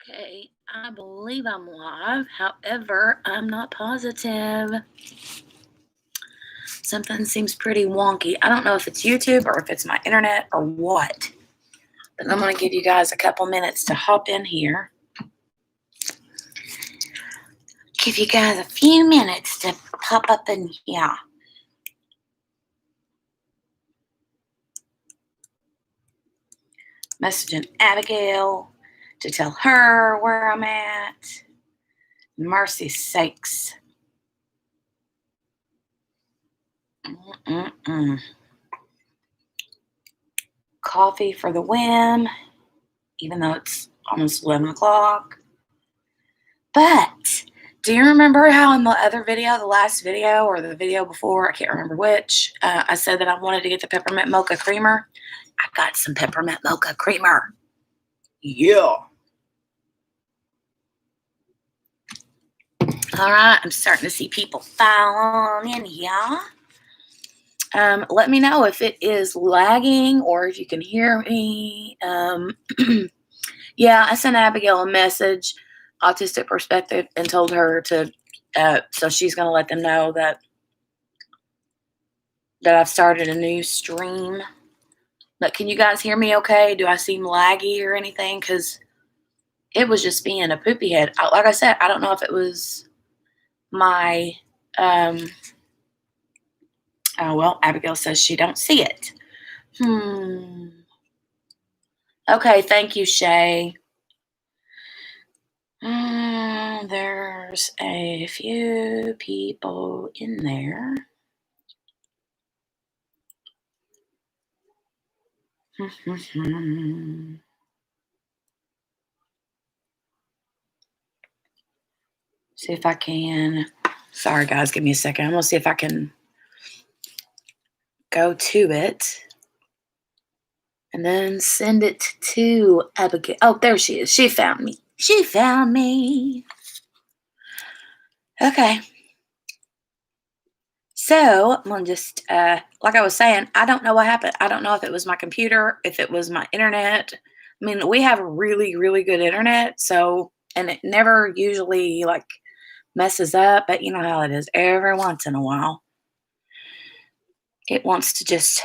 Okay, I believe I'm live. However, I'm not positive. Something seems pretty wonky. I don't know if it's YouTube or if it's my internet or what. But I'm going to give you guys a couple minutes to hop in here. Give you guys a few minutes to pop up in here. Messaging Abigail to tell her where I'm at. Mercy sakes. Coffee for the win, even though it's almost 11 o'clock. But do you remember how in the other video, the last video or the video before, I can't remember which, I said that I wanted to get the peppermint mocha creamer? I got some peppermint mocha creamer. Yeah. All right, I'm starting to see people file on in here. Let me know if it is lagging or if you can hear me. Yeah, I sent Abigail a message, Autistic Perspective, and told her to, so she's going to let them know that I've started a new stream. But can you guys hear me okay? Do I seem laggy or anything? Because it was just being a poopy head. Like I said, I don't know if it was my, oh, well, Abigail says she don't see it. Okay, thank you, Shay. There's a few people in there. See if I can. Sorry, guys, give me a second. I'm going to see if I can go to it and then send it to Abigail. Oh, there she is. She found me. She found me. Okay. So I'm going to just, like I was saying, I don't know what happened. I don't know if it was my computer, if it was my internet. I mean, we have really, really good internet. So, and it never usually like messes up, but you know how it is every once in a while. It wants to just,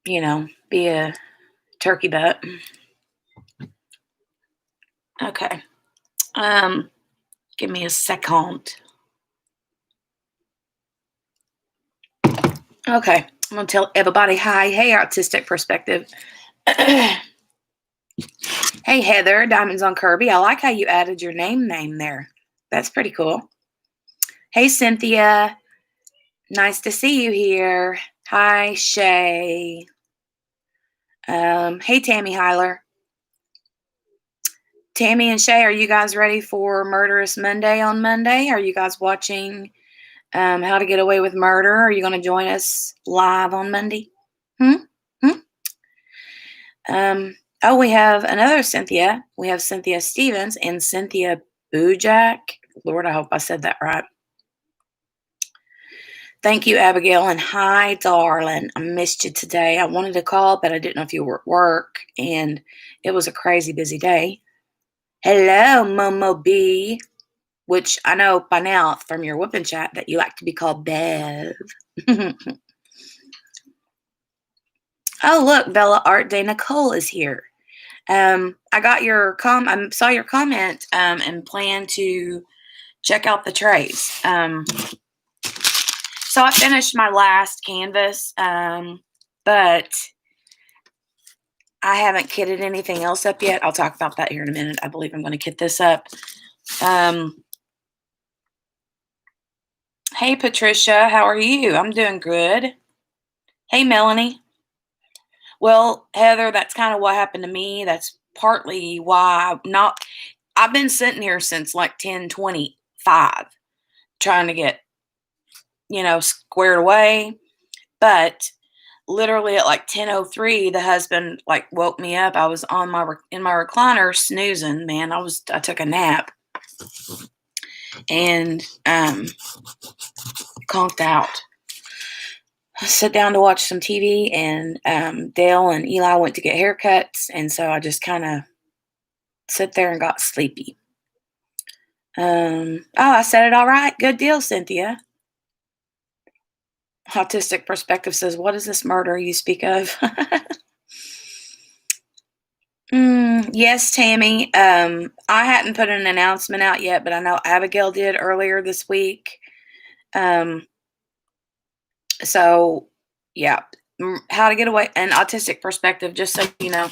you know, be a turkey butt. Okay. Give me a second. Okay. I'm going to tell everybody hi. Hey, Autistic Perspective. Hey, Heather, Diamonds on Kirby. I like how you added your name there. That's pretty cool. Hey, Cynthia. Nice to see you here. Hi, Shay. Hey, Tammy Heiler. Tammy and Shay, are you guys ready for Murderous Monday on Monday? Are you guys watching How to Get Away with Murder? Are you going to join us live on Monday? Oh, we have another Cynthia. We have Cynthia Stevens and Cynthia Bujak. Lord, I hope I said that right. Thank you, Abigail. And hi, darling. I missed you today. I wanted to call, but I didn't know if you were at work. And it was a crazy busy day. Hello, Momo B. Which I know by now from your whooping chat that you like to be called Bev. Oh, look, Bella Art Day Nicole is here. I got your I saw your comment and plan to check out the trays. So I finished my last canvas, but I haven't kitted anything else up yet. I'll talk about that here in a minute. I believe I'm going to kit this up. Hey, Patricia, how are you? I'm doing good. Hey, Melanie. Well, Heather, that's kind of what happened to me. That's partly why I've been sitting here since like 10:25 trying to get, squared away. But literally at like 10:03, the husband like woke me up. I was in my recliner snoozing, man. I took a nap and conked out. I sat down to watch some TV, and Dale and Eli went to get haircuts, and so I just kind of sit there and got sleepy. I said it all right. Good deal, Cynthia. Autistic Perspective says, "What is this murder you speak of?" Yes, Tammy. I hadn't put an announcement out yet, but I know Abigail did earlier this week. Um, so yeah, how to get away an autistic perspective. Just so you know,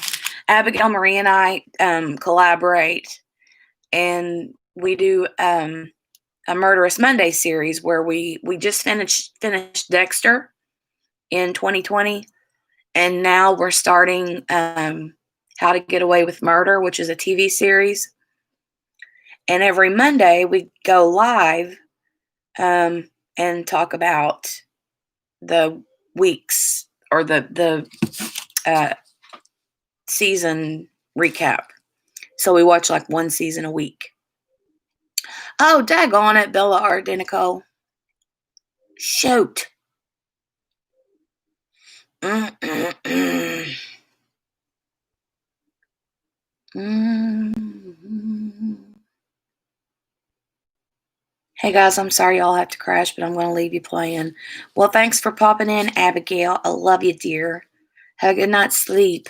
Abigail, Marie, and I collaborate, and we do a Murderous Monday series where we just finished Dexter in 2020, and now we're starting How to Get Away with Murder, which is a TV series. And every Monday we go live and talk about the weeks or the season recap. So we watch like one season a week. Oh, daggone it, Bella Ardenico. Shoot. Mm-mm-mm. Mm-hmm. Hey guys, I'm sorry y'all have to crash, but I'm going to leave you playing. Well, thanks for popping in, Abigail. I love you, dear. Have a good night's sleep.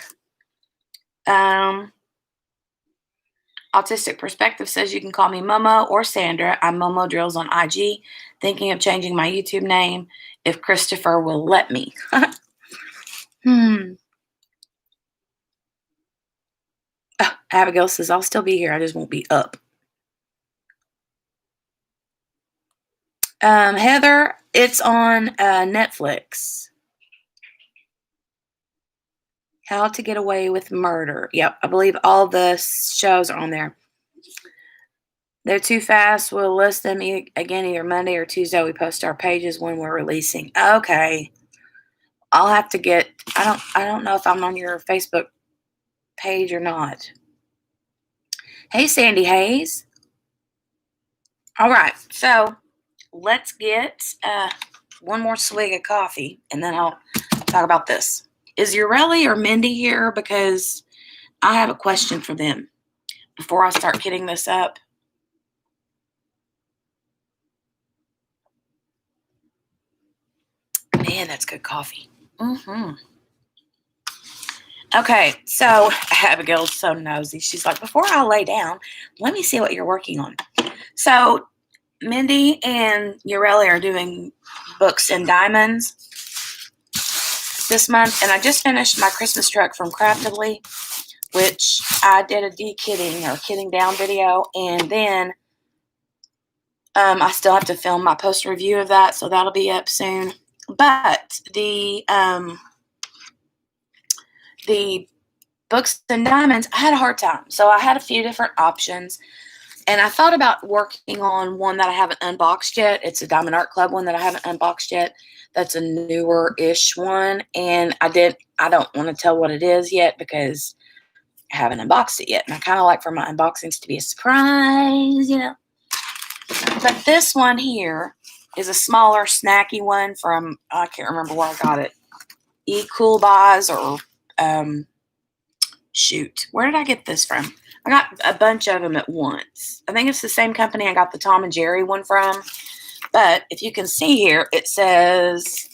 Autistic Perspective says you can call me Momo or Sandra. I'm Momo Drills on IG. Thinking of changing my YouTube name if Christopher will let me. Abigail says I'll still be here. I just won't be up. Heather, it's on Netflix. How to Get Away with Murder. Yep, I believe all the shows are on there. They're too fast. We'll list them again either Monday or Tuesday. We post our pages when we're releasing. Okay. I'll have to get. I don't know if I'm on your Facebook page or not. Hey, Sandy Hayes. All right, so let's get one more swig of coffee, and then I'll talk about this. Is Ureli or Mindy here? Because I have a question for them before I start getting this up. Man, that's good coffee. Okay, so Abigail's so nosy. She's like, before I lay down, let me see what you're working on. So Mindy and Ureli are doing Books and Diamonds this month, and I just finished my Christmas truck from Craftedly, which I did a de-kitting or kitting down video, and then I still have to film my post review of that, so that'll be up soon. But the Books and Diamonds, I had a hard time, so I had a few different options, and I thought about working on one that I haven't unboxed yet. It's a Diamond Art Club one that I haven't unboxed yet. That's a newer-ish one, and I don't want to tell what it is yet because I haven't unboxed it yet, and I kind of like for my unboxings to be a surprise, you know. But this one here is a smaller, snacky one from, I can't remember where I got it. Cool Buys or, shoot, where did I get this from? I got a bunch of them at once. I think it's the same company I got the Tom and Jerry one from. But if you can see here, it says,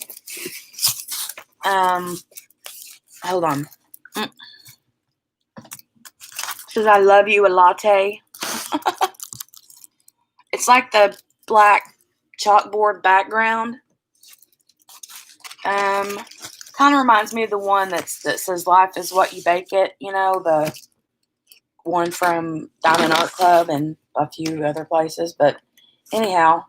hold on. It says, I love you, a latte. It's like the black chalkboard background. Kind of reminds me of the one that says life is what you bake it, you know, the one from Diamond Art Club and a few other places. But anyhow,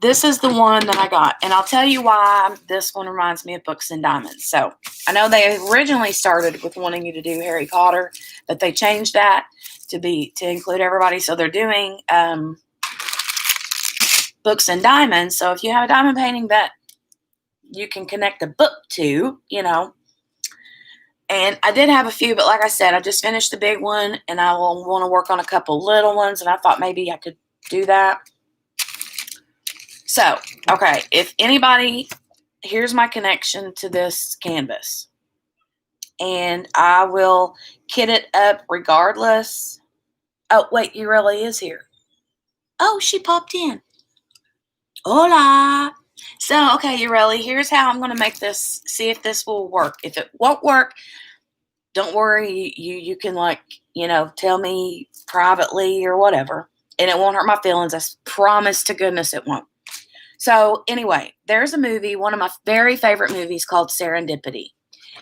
this is the one that I got, and I'll tell you why this one reminds me of Books and Diamonds. So I know they originally started with wanting you to do Harry Potter, but they changed that to include everybody. So they're doing Books and Diamonds. So if you have a diamond painting that you can connect a book to, you know. And I did have a few, but like I said, I just finished the big one, and I will want to work on a couple little ones, and I thought maybe I could do that. So, okay, if anybody, here's my connection to this canvas. and I will kit it up regardless. Oh, wait, you really is here. Oh, she popped in. Hola. So, okay, Ureli, here's how I'm going to make this, see if this will work. If it won't work, don't worry. You can, like, tell me privately or whatever, and it won't hurt my feelings. I promise to goodness it won't. So, anyway, there's a movie, one of my very favorite movies called Serendipity.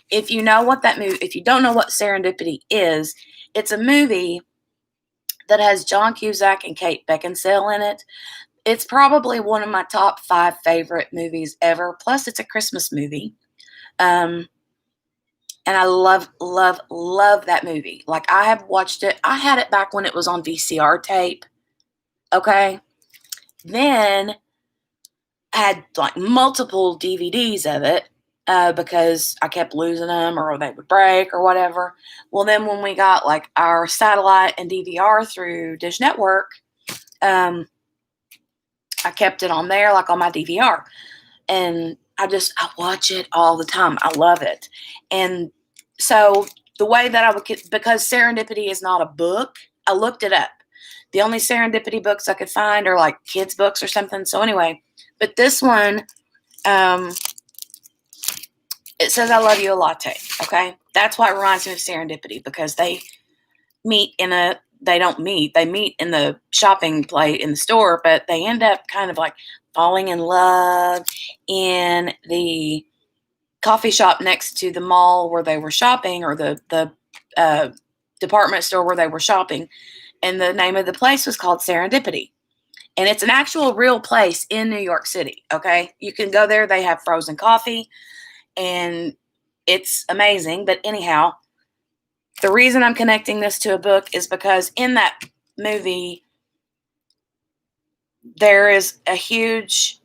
If you know what that movie, if you don't know what Serendipity is, it's a movie that has John Cusack and Kate Beckinsale in it. It's probably one of my top 5 favorite movies ever. Plus, it's a Christmas movie. And I love, love, love that movie. Like, I have watched it. I had it back when it was on VCR tape. Okay. Then I had like multiple DVDs of it because I kept losing them or they would break or whatever. Well, then when we got like our satellite and DVR through Dish Network, I kept it on there, like on my DVR. And I watch it all the time. I love it. And so the way that I would get, because Serendipity is not a book, I looked it up. The only Serendipity books I could find are like kids' books or something. So anyway, but this one, it says I love you a latte. Okay. That's why it reminds me of Serendipity, because they meet they don't meet, they meet in the shopping plate in the store, but they end up kind of like falling in love in the coffee shop next to the mall where they were shopping, or the department store where they were shopping. And the name of the place was called Serendipity. And it's an actual real place in New York City. Okay. You can go there. They have frozen coffee and it's amazing. But anyhow, the reason I'm connecting this to a book is because in that movie, there is a huge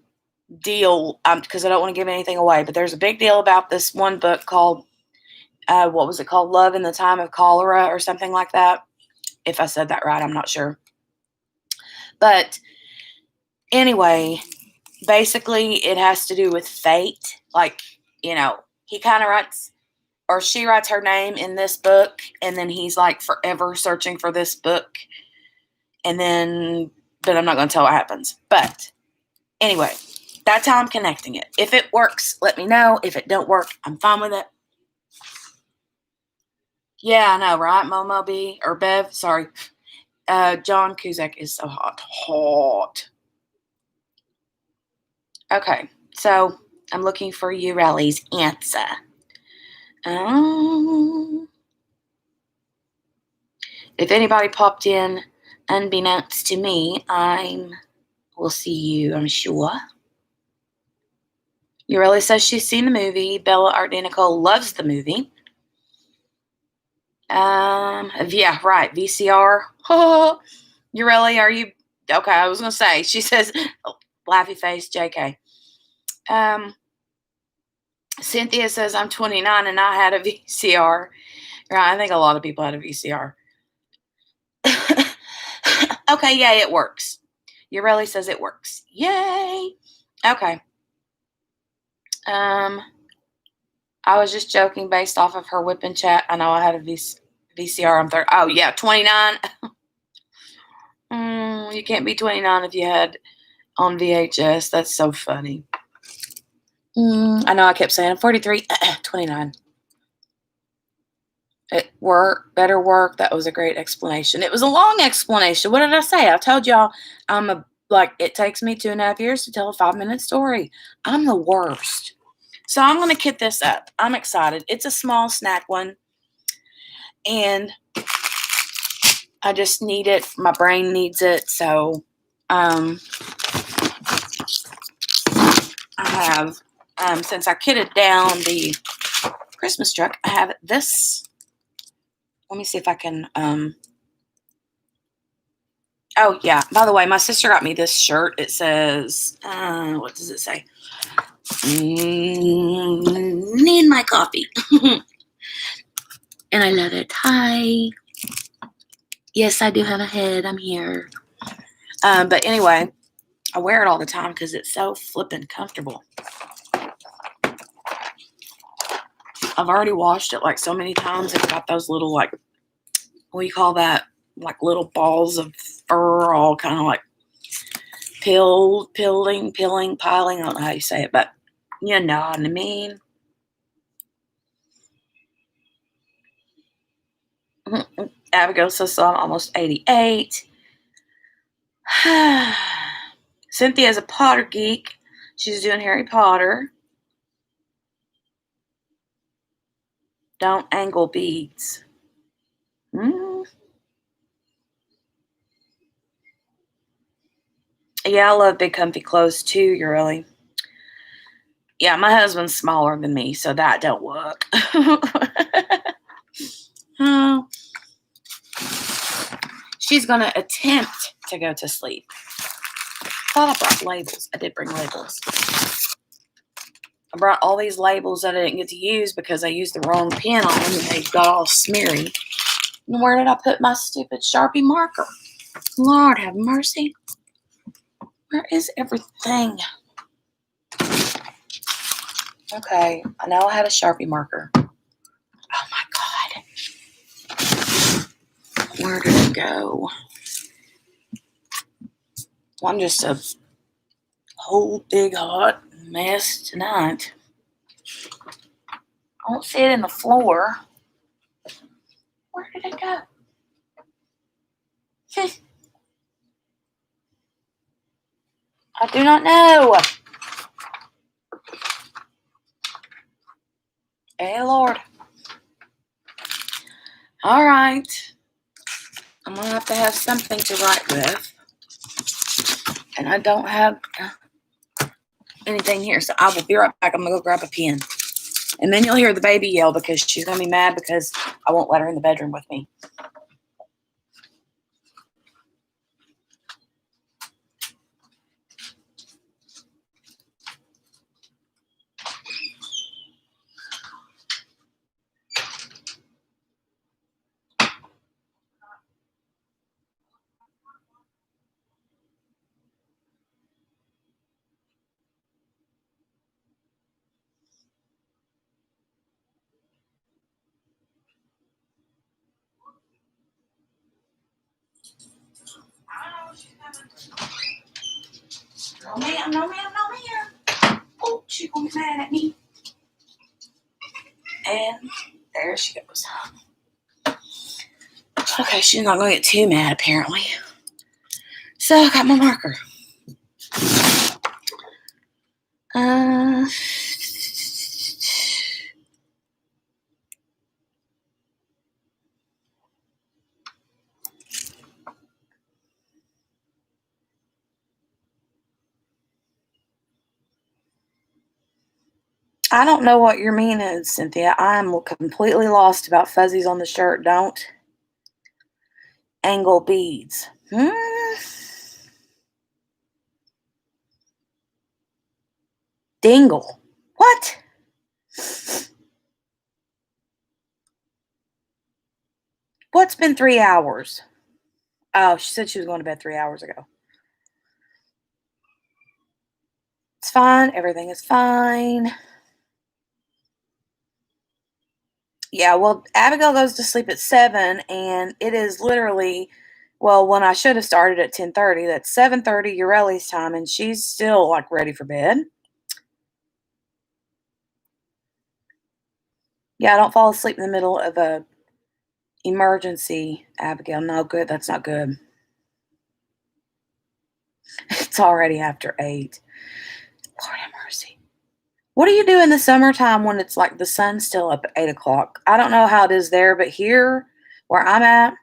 deal, because I don't want to give anything away, but there's a big deal about this one book called, what was it called? Love in the Time of Cholera or something like that. If I said that right, I'm not sure. But anyway, basically it has to do with fate. Like, he kind of writes, or she writes her name in this book, and then he's like forever searching for this book. And then, but I'm not going to tell what happens. But anyway, that's how I'm connecting it. If it works, let me know. If it don't work, I'm fine with it. Yeah, I know, right? Momo B, or Bev, sorry. John Cusack is so hot. Hot. Okay, so I'm looking for Ureli's answer. If anybody popped in unbeknownst to me, we'll see you, I'm sure. Ureli says she's seen the movie. Bella Ardenico loves the movie. Yeah, right. VCR. Ureli, are you okay? I was gonna say. She says, laughy face, JK. Cynthia says I'm 29 and I had a VCR. Right, I think a lot of people had a VCR. Okay, yay, it works. Ureli says it works. Yay. Okay. I was just joking based off of her whipping chat. I know I had a VCR. I'm 30. Oh, yeah, 29. You can't be 29 if you had on VHS. That's so funny. I know I kept saying I'm 43, 29. Better work. That was a great explanation. It was a long explanation. What did I say? I told y'all it takes me 2.5 years to tell a 5-minute story. I'm the worst. So I'm going to kit this up. I'm excited. It's a small snack one. And I just need it. My brain needs it. So I have, since I kitted down the Christmas truck, I have this. Let me see if I can. Oh, yeah. By the way, my sister got me this shirt. It says, what does it say? Need my coffee. And I love it. Hi. Yes, I do have a head. I'm here. But anyway, I wear it all the time because it's so flippin' comfortable. I've already washed it like so many times. It's got those little, like, what do you call that? Like little balls of fur, all kind of like piling. I don't know how you say it, but you know what I mean. Abigail says so. I'm almost 88. Cynthia's a Potter geek. She's doing Harry Potter. Don't angle beads. Yeah, I love big comfy clothes too, Ureli. Yeah, my husband's smaller than me, so that don't work. Oh. She's going to attempt to go to sleep. Thought I brought labels. I did bring labels. I brought all these labels that I didn't get to use because I used the wrong pen on them and they got all smeary. And where did I put my stupid Sharpie marker? Lord have mercy. Where is everything? Okay, I know I had a Sharpie marker. Oh my God. Where did it go? Well, I'm just a whole big hot mess tonight. I don't see it in the floor. Where did it go? I do not know. Hey, Lord. All right. I'm going to have something to write with. And I don't have anything here, so I will be right back. I'm going to go grab a pen. And then you'll hear the baby yell because she's going to be mad because I won't let her in the bedroom with me. No, ma'am, no, ma'am, no, ma'am. Oh, she's going to be mad at me. And there she goes. Okay, she's not going to get too mad, apparently. So, I got my marker. I don't know what your mean is, Cynthia. I'm completely lost about fuzzies on the shirt. Don't angle beads. Dingle. What? What's been 3 hours? Oh, she said she was going to bed 3 hours ago. It's fine. Everything is fine. Yeah, well, Abigail goes to sleep at 7, and it is literally, well, when I should have started at 10:30, that's 7:30 Ureli's time, and she's still, like, ready for bed. Yeah, don't fall asleep in the middle of a emergency, Abigail. No good. That's not good. It's already after 8. Lord have mercy. What do you do in the summertime when it's like the sun's still up at 8 o'clock? I don't know how it is there, but here where I'm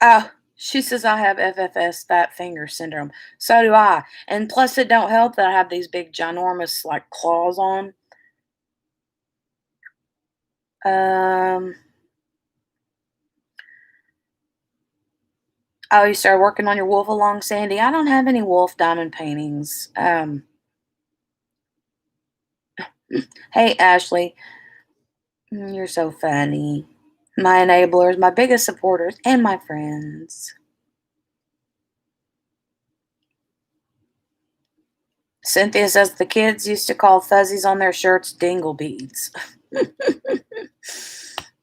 at, she says I have FFS, fat finger syndrome. So do I. And plus it don't help that I have these big ginormous like claws on. Oh, you started working on your wolf along, Sandy? I don't have any wolf diamond paintings. Hey, Ashley. You're so funny. My enablers, my biggest supporters, and my friends. Cynthia says the kids used to call fuzzies on their shirts dingle beads.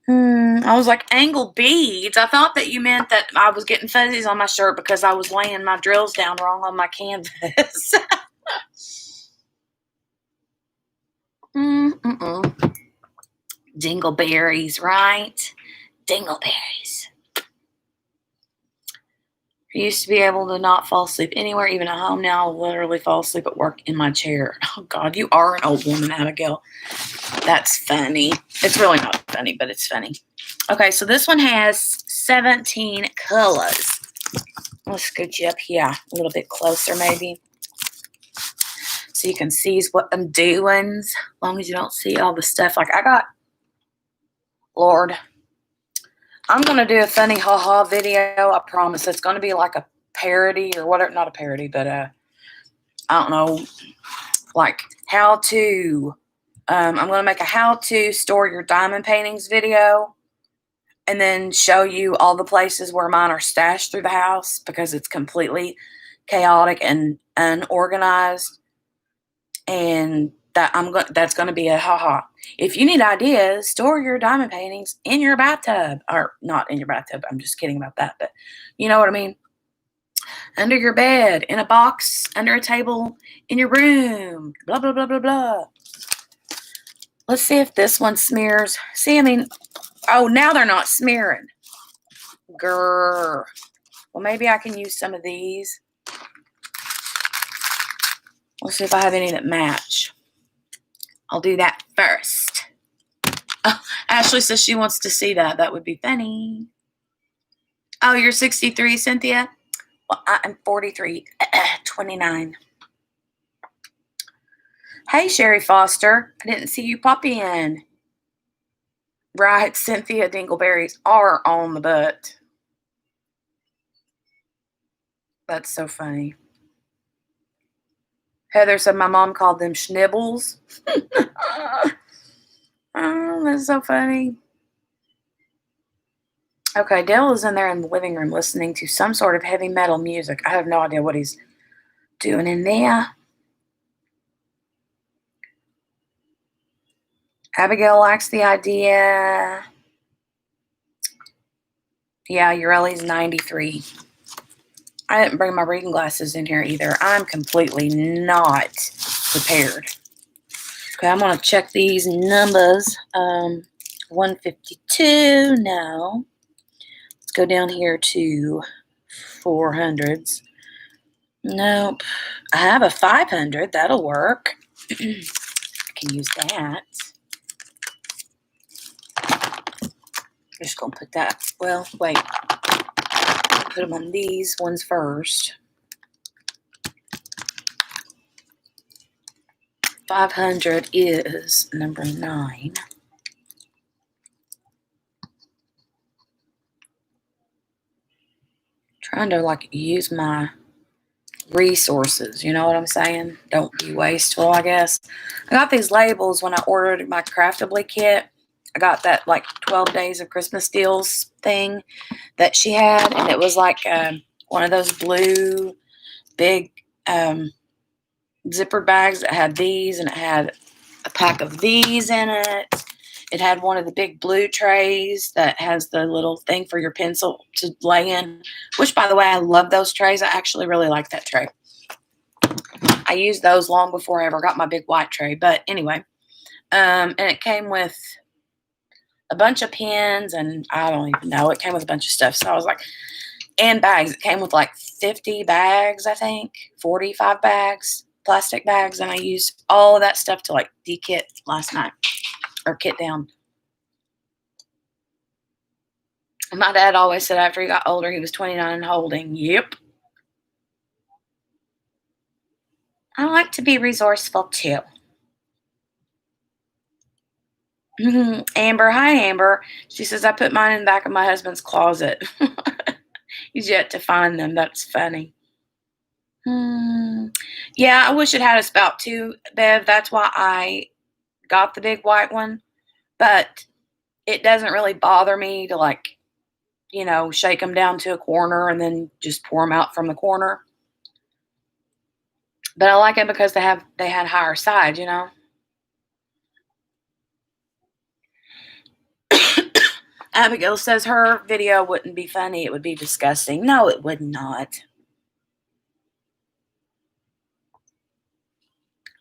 I was like, angle beads? I thought that you meant that I was getting fuzzies on my shirt because I was laying my drills down wrong on my canvas. Dingleberries, right? Dingleberries. I used to be able to not fall asleep anywhere, even at home. Now I'll literally fall asleep at work in my chair. Oh, God, you are an old woman, Abigail. That's funny. It's really not funny, but it's funny. Okay, so this one has 17 colors. I'll scoot you up here a little bit closer, maybe, so you can see what I'm doing, as long as you don't see all the stuff. Like I got, Lord, I'm going to do a funny haha video. I promise. It's going to be like a parody or whatever. Not a parody, but I don't know, like how to, I'm going to make a how to store your diamond paintings video and then show you all the places where mine are stashed through the house because it's completely chaotic and unorganized. And that's going to be a haha. If you need ideas, store your diamond paintings in your bathtub, or not in your bathtub. I'm just kidding about that, but you know what I mean. Under your bed, in a box, under a table, in your room, blah, blah, blah, blah, blah. Let's see if this one smears. See, I mean, oh, now they're not smearing. Grrr. Well, maybe I can use some of these. Let's see if I have any that match. I'll do that first. Oh, Ashley says she wants to see that. That would be funny. Oh, you're 63, Cynthia? Well, I'm 43. 29. Hey, Sherry Foster. I didn't see you pop in. Right, Cynthia, dingleberries are on the butt. That's so funny. Heather said my mom called them schnibbles. Oh, that's so funny. Okay, Dale is in there in the living room listening to some sort of heavy metal music. I have no idea what he's doing in there. Abigail likes the idea. Yeah, Ureli's 93. I didn't bring my reading glasses in here either. I'm completely not prepared. Okay, I'm going to check these numbers. 152, no. Let's go down here to 400s. Nope. I have a 500. That'll work. I can use that. I'm just going to put that. Well, wait. Put them on these ones first. 500 is number 9. Trying to like use my resources, you know what I'm saying? Don't be wasteful, I guess. I got these labels when I ordered my Craftably kit. I got that like 12 days of Christmas deals thing that she had, and it was like one of those blue big zipper bags that had these, and it had a pack of these in it. It had one of the big blue trays that has the little thing for your pencil to lay in, which, by the way, I love those trays. I actually really like that tray. I used those long before I ever got my big white tray. But anyway, and it came with a bunch of pens, and I don't even know. It came with a bunch of stuff. So I was like, and bags. It came with like 50 bags, I think, 45 bags, plastic bags. And I used all of that stuff to like de-kit last night. Or kit down. My dad always said after he got older, he was 29 and holding. Yep. I like to be resourceful too. Amber, hi Amber. She says, I put mine in the back of my husband's closet. He's yet to find them. That's funny. Yeah, I wish it had a spout too, Bev. That's why I got the big white one. But it doesn't really bother me to like, shake them down to a corner and then just pour them out from the corner. But I like it because they had higher sides, you know? Abigail says her video wouldn't be funny, it would be disgusting. No, it would not.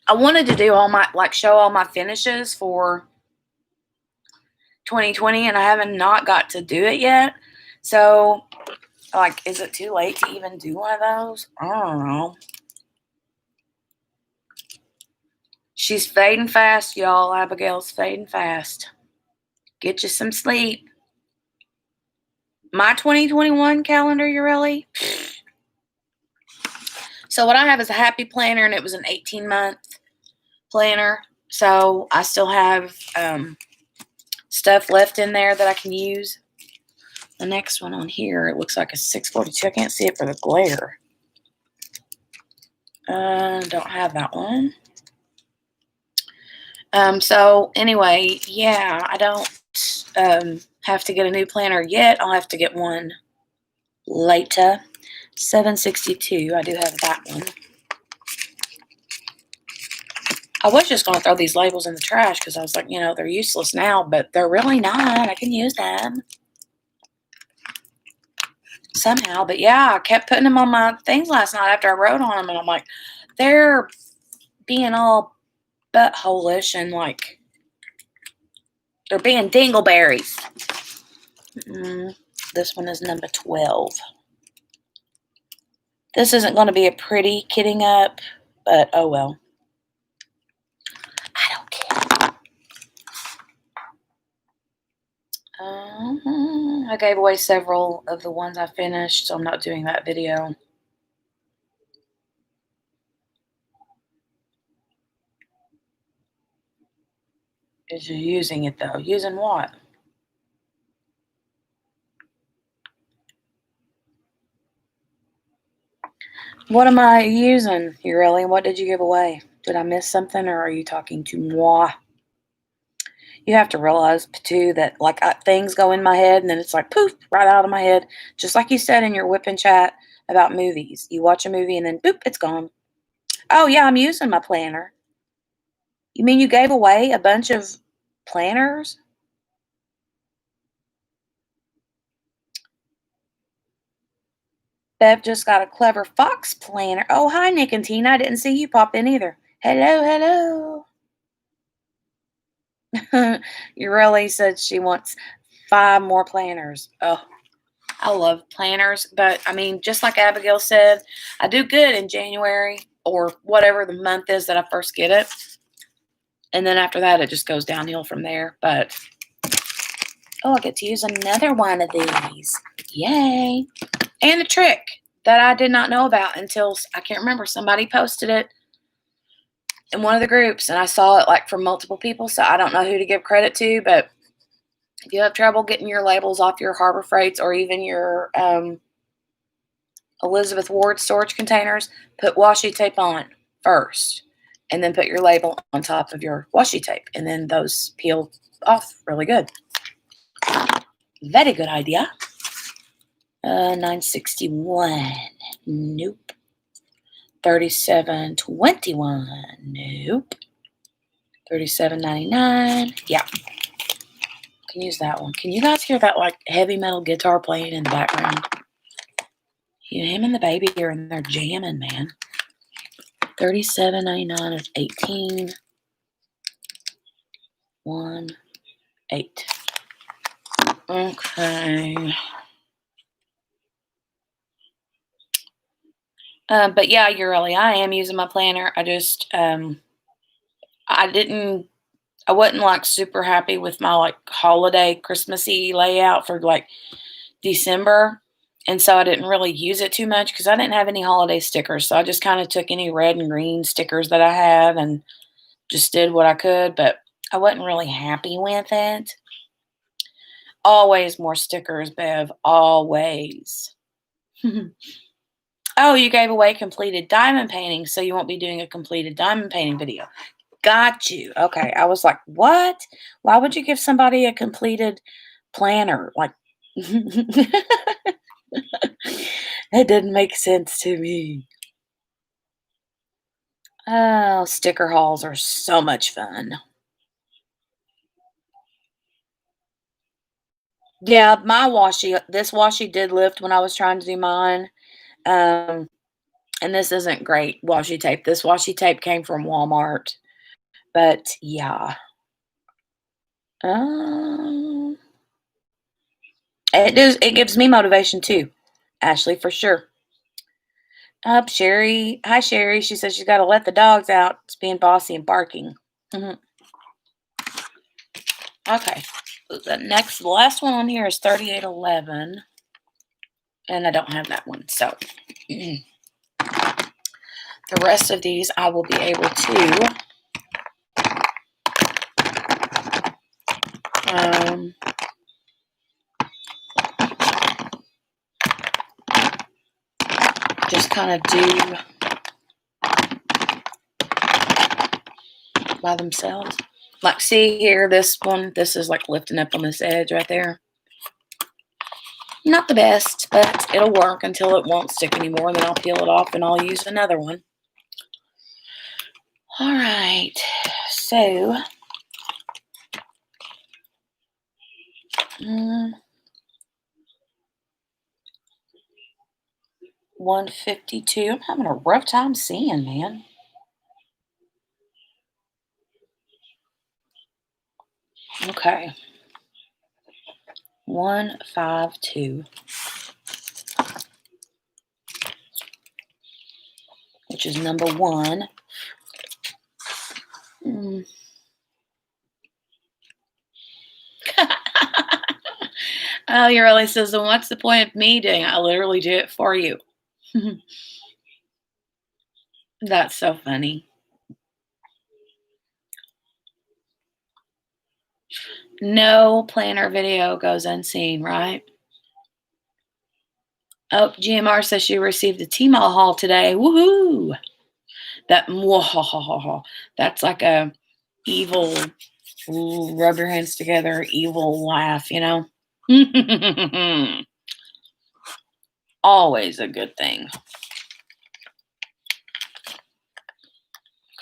I wanted to do all my, show all my finishes for 2020, and I haven't not got to do it yet. So, is it too late to even do one of those? I don't know. She's fading fast, y'all. Abigail's fading fast. Get you some sleep. My 2021 calendar, you really? So what I have is a happy planner, and it was an 18-month planner. So I still have stuff left in there that I can use. The next one on here, it looks like a 642. I can't see it for the glare. Don't have that one. So anyway, yeah, I don't have to get a new planner yet. I'll have to get one later. 762, I do have that one. I was just going to throw these labels in the trash because I was like, they're useless now, but they're really not. I can use them somehow. But yeah, I kept putting them on my things last night after I wrote on them, and I'm like, they're being all butthole-ish and they're being dingleberries. This one is number 12. This isn't going to be a pretty kidding up, but oh well. I don't care. I gave away several of the ones I finished, so I'm not doing that video. Is you using it though? Using what? What am I using, you really? What did you give away? Did I miss something, or are you talking to moi? You have to realize, too, that, things go in my head, and then it's like, poof, right out of my head. Just like you said in your whipping chat about movies. You watch a movie, and then, boop, it's gone. Oh, yeah, I'm using my planner. You mean you gave away a bunch of planners? Bev just got a Clever Fox planner. Oh, hi, Nick and Tina. I didn't see you pop in either. Hello, hello. Really said she wants 5 more planners. Oh, I love planners. But, I mean, just like Abigail said, I do good in January or whatever the month is that I first get it. And then after that, it just goes downhill from there. But, oh, I get to use another one of these. Yay. And a trick that I did not know about until, I can't remember, somebody posted it in one of the groups, and I saw it from multiple people, so I don't know who to give credit to, but if you have trouble getting your labels off your Harbor Freights or even your Elizabeth Ward storage containers, put washi tape on first, and then put your label on top of your washi tape, and then those peel off really good. Very good idea. 961. Nope. 3721. Nope. 37.99. Yeah. Can use that one. Can you guys hear that heavy metal guitar playing in the background? Him and the baby are in there jamming, man. 37.99 is 18. 1 8. Okay. But yeah, I am using my planner. I just I wasn't super happy with my holiday Christmassy layout for December. And so I didn't really use it too much because I didn't have any holiday stickers. So I just kind of took any red and green stickers that I had and just did what I could, but I wasn't really happy with it. Always more stickers, Bev. Always. Oh, you gave away completed diamond paintings, so you won't be doing a completed diamond painting video. Got you. Okay. I was like, what? Why would you give somebody a completed planner? That didn't make sense to me. Oh, sticker hauls are so much fun. Yeah, this washi did lift when I was trying to do mine. Um, and this isn't great washi tape. This washi tape came from Walmart. But yeah. Um, it gives me motivation too, Ashley, for sure. Up, Sherry. Hi, Sherry. She says she's got to let the dogs out. It's being bossy and barking. Mhm. Okay. The last one on here is 3811. And I don't have that one. So the rest of these I will be able to just kind of do by themselves. Like, see here, this one, this is like lifting up on this edge right there. Not the best, but it'll work until it won't stick anymore. Then I'll peel it off and I'll use another one. All right, so 152. I'm having a rough time seeing, man. Okay. 152, which is number one. Oh, you really says, then what's the point of me doing it? I literally do it for you. That's so funny. No planner video goes unseen, right? Oh, GMR says she received a Tmall haul today. Woohoo! That's like a evil, rub your hands together, evil laugh, you know? Always a good thing.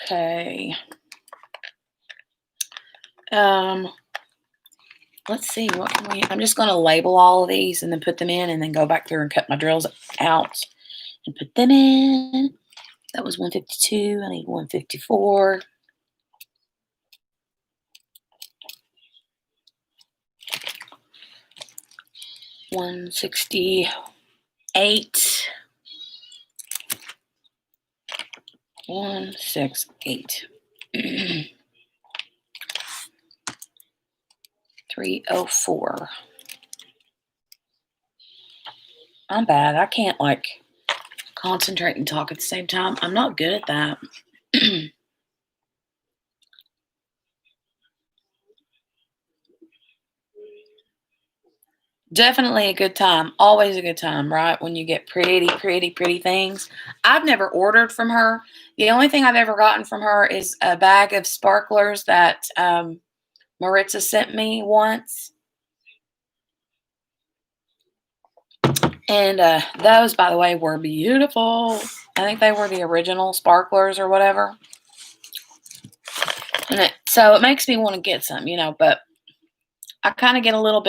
Okay. Let's see, what can I'm just going to label all of these and then put them in and then go back through and cut my drills out and put them in. That was 152. I need 154. $168. 168. 304. I'm bad. I can't like concentrate and talk at the same time. I'm not good at that. Definitely a good time. Always a good time, right? When you get pretty, pretty, pretty things. I've never ordered from her. The only thing I've ever gotten from her is a bag of sparklers that Maritza sent me once. And those, by the way, were beautiful. I think they were the original sparklers or whatever. And so it makes me want to get some, you know, but I kind of get a little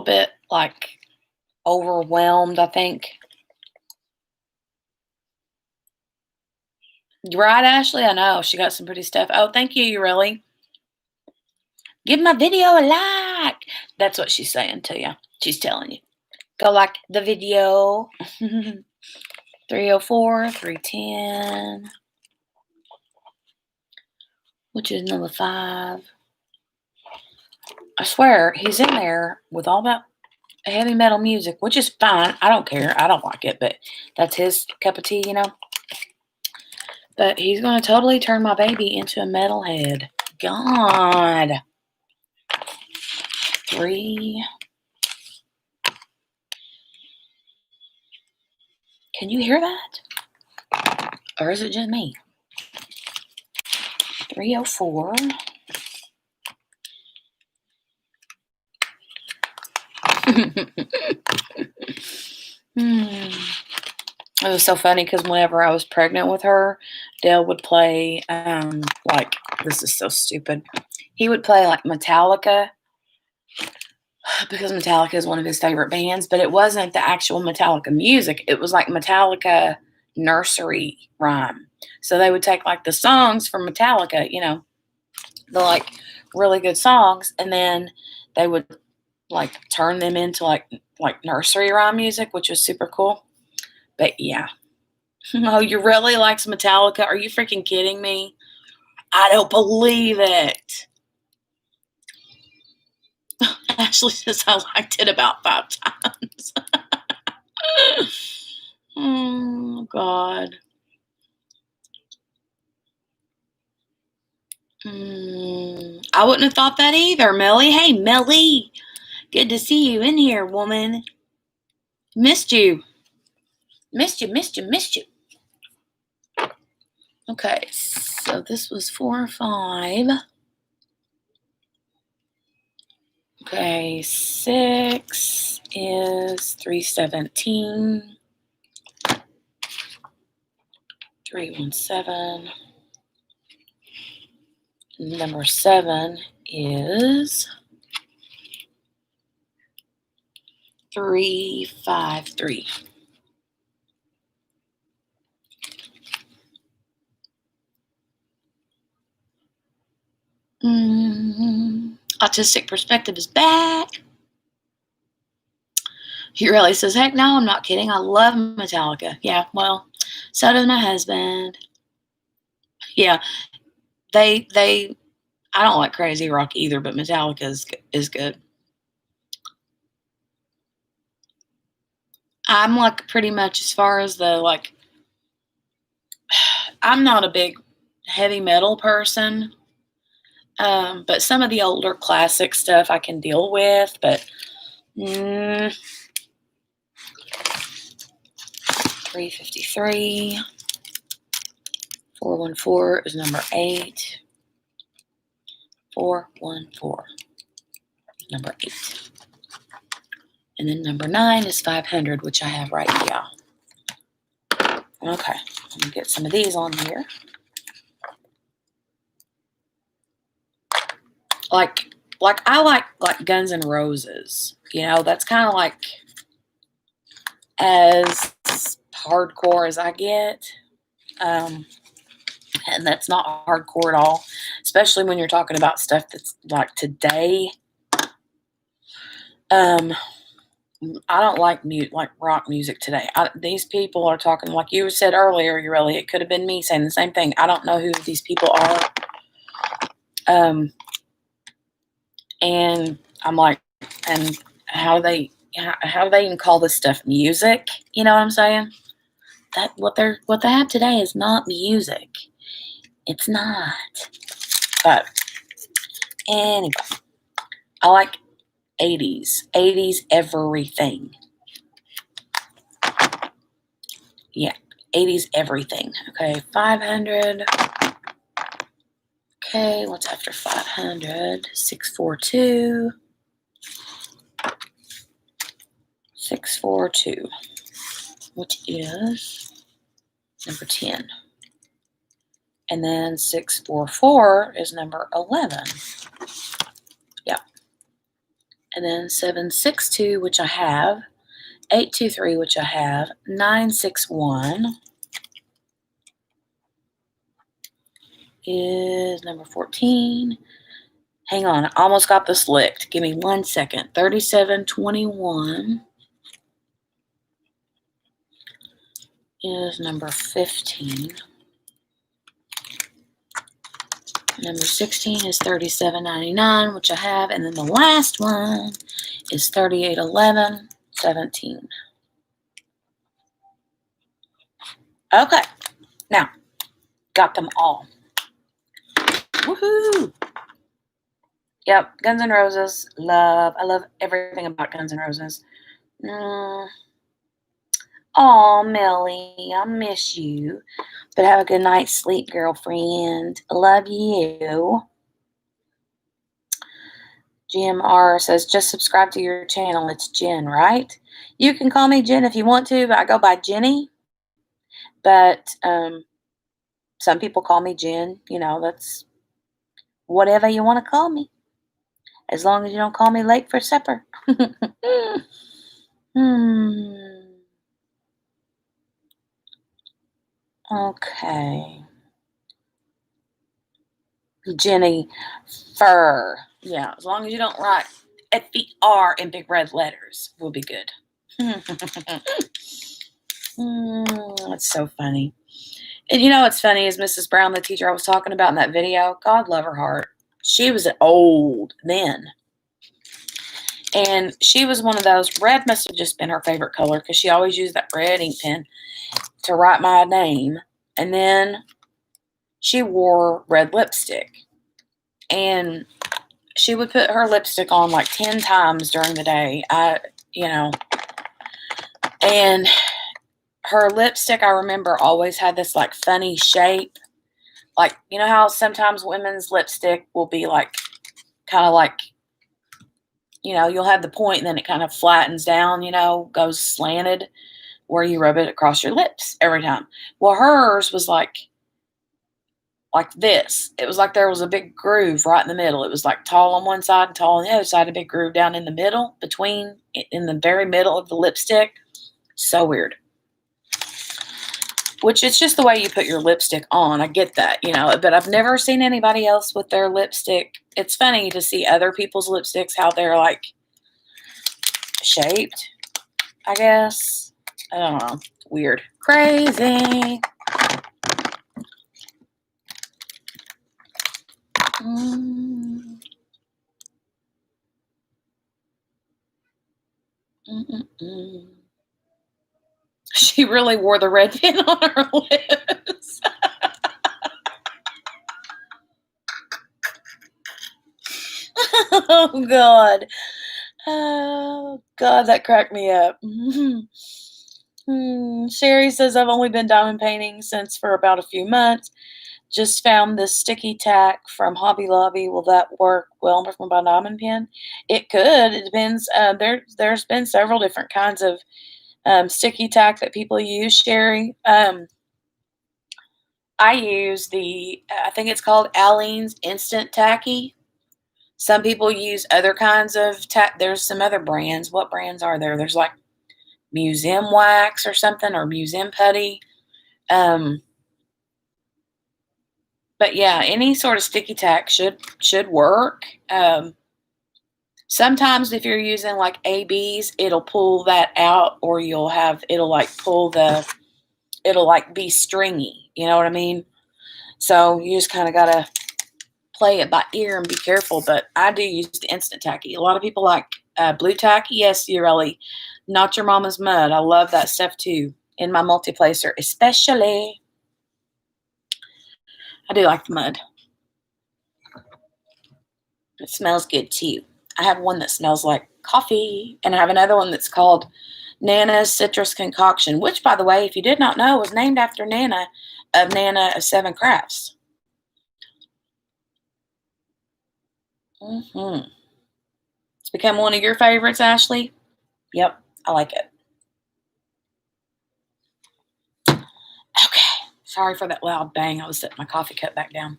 bit, like overwhelmed, I think. Right, Ashley? I know. She got some pretty stuff. Oh, thank you, you really. Give my video a like. That's what she's saying to you. She's telling you. Go like the video. 304, 310. Which is number 5. I swear, he's in there with all that heavy metal music, which is fine. I don't care. I don't like it, but that's his cup of tea, you know. But he's going to totally turn my baby into a metalhead. God. 3. Can you hear that? Or is it just me? 304. It was so funny because whenever I was pregnant with her, Dale would play, like, this is so stupid. He would play like Metallica because Metallica is one of his favorite bands, but it wasn't the actual Metallica music. It was like Metallica nursery rhyme. So they would take like the songs from Metallica, the like really good songs, and then they would like turn them into like nursery rhyme music, which was super cool. But yeah. Oh, you really likes Metallica? Are you freaking kidding me? I don't believe it. Ashley says I liked it about 5 times. Oh, God. I wouldn't have thought that either, Melly. Hey, Melly. Good to see you in here, woman. Missed you. Missed you. Okay, so this was 4 or 5. Okay, 6 is 317. 317. Number 7 is 353. Autistic Perspective is back. He really says, heck no, I'm not kidding. I love Metallica. Yeah, well, so does my husband. Yeah, I don't like crazy rock either, but Metallica is good. I'm like pretty much as far as the like, I'm not a big heavy metal person. But some of the older classic stuff I can deal with, but 353. 414 is number 8. 414. Number 8. And then number 9 is 500, which I have right here. Okay, let me get some of these on here. Like I like Guns N' Roses. That's kind of like as hardcore as I get. And that's not hardcore at all, especially when you're talking about stuff that's like today. I don't like rock music today. These people are talking like you said earlier. It could have been me saying the same thing. I don't know who these people are. And I'm like, and how do they even call this stuff music? You know what I'm saying? That what they have today is not music. It's not. But anyway, I like 80s. 80s everything. Yeah, 80s everything. Okay, 500. Okay, what's after 500? 642. 642, which is number 10. And then 644 is number 11. Yep. And then 762, which I have. 823, which I have. 961 is number 14. Hang on, I almost got this licked. Give me 1 second. 3721 is number 15. Number 16 is 3799, which I have. And then the last one is 3811, 17. Okay. Now, got them all. Woohoo! Yep, Guns N' Roses. I love everything about Guns N' Roses. Oh, Melly, I miss you. But have a good night's sleep, girlfriend. Love you. GMR says, just subscribe to your channel. It's Jen, right? You can call me Jen if you want to, but I go by Jenny. But some people call me Jen. That's whatever you want to call me, as long as you don't call me late for supper. Hmm. Okay. Jenny Fur. Yeah, as long as you don't write FER in big red letters, we'll be good. That's so funny. And what's funny is Mrs. Brown, the teacher I was talking about in that video, God love her heart. She was old then. And she was one of those, red must have just been her favorite color because she always used that red ink pen to write my name. And then she wore red lipstick. And she would put her lipstick on like 10 times during the day. And her lipstick, I remember, always had this like funny shape. Like, how sometimes women's lipstick will be like, kind of like, you'll have the point and then it kind of flattens down, goes slanted where you rub it across your lips every time. Well, hers was like this. It was like there was a big groove right in the middle. It was like tall on one side and tall on the other side, a big groove down in the middle, in the very middle of the lipstick. So weird. Which is just the way you put your lipstick on. I get that, but I've never seen anybody else with their lipstick. It's funny to see other people's lipsticks, how they're like shaped, I guess. I don't know. Weird. Crazy. She really wore the red pin on her lips. Oh, God. Oh, God, that cracked me up. Sherry says, I've only been diamond painting since for about a few months. Just found this sticky tack from Hobby Lobby. Will that work well for my diamond pen? It could. It depends. There's been several different kinds of sticky tack that people use, Sherry. I use I think it's called Aleene's Instant Tacky. Some people use other kinds of tack. There's some other brands. What brands are there? There's like Museum Wax or something, or Museum Putty. But yeah, any sort of sticky tack should work. Sometimes if you're using like ABs, it'll pull that out, or it'll like be stringy. You know what I mean? So you just kind of gotta play it by ear and be careful. But I do use the instant tacky. A lot of people like blue tacky. Yes, you really not your mama's mud. I love that stuff too in my multi-placer, especially. I do like the mud. It smells good too. I have one that smells like coffee, and I have another one that's called Nana's Citrus Concoction, which, by the way, if you did not know, was named after Nana of Seven Crafts. It's become one of your favorites, Ashley? Yep, I like it. Okay, sorry for that loud bang. I was setting my coffee cup back down.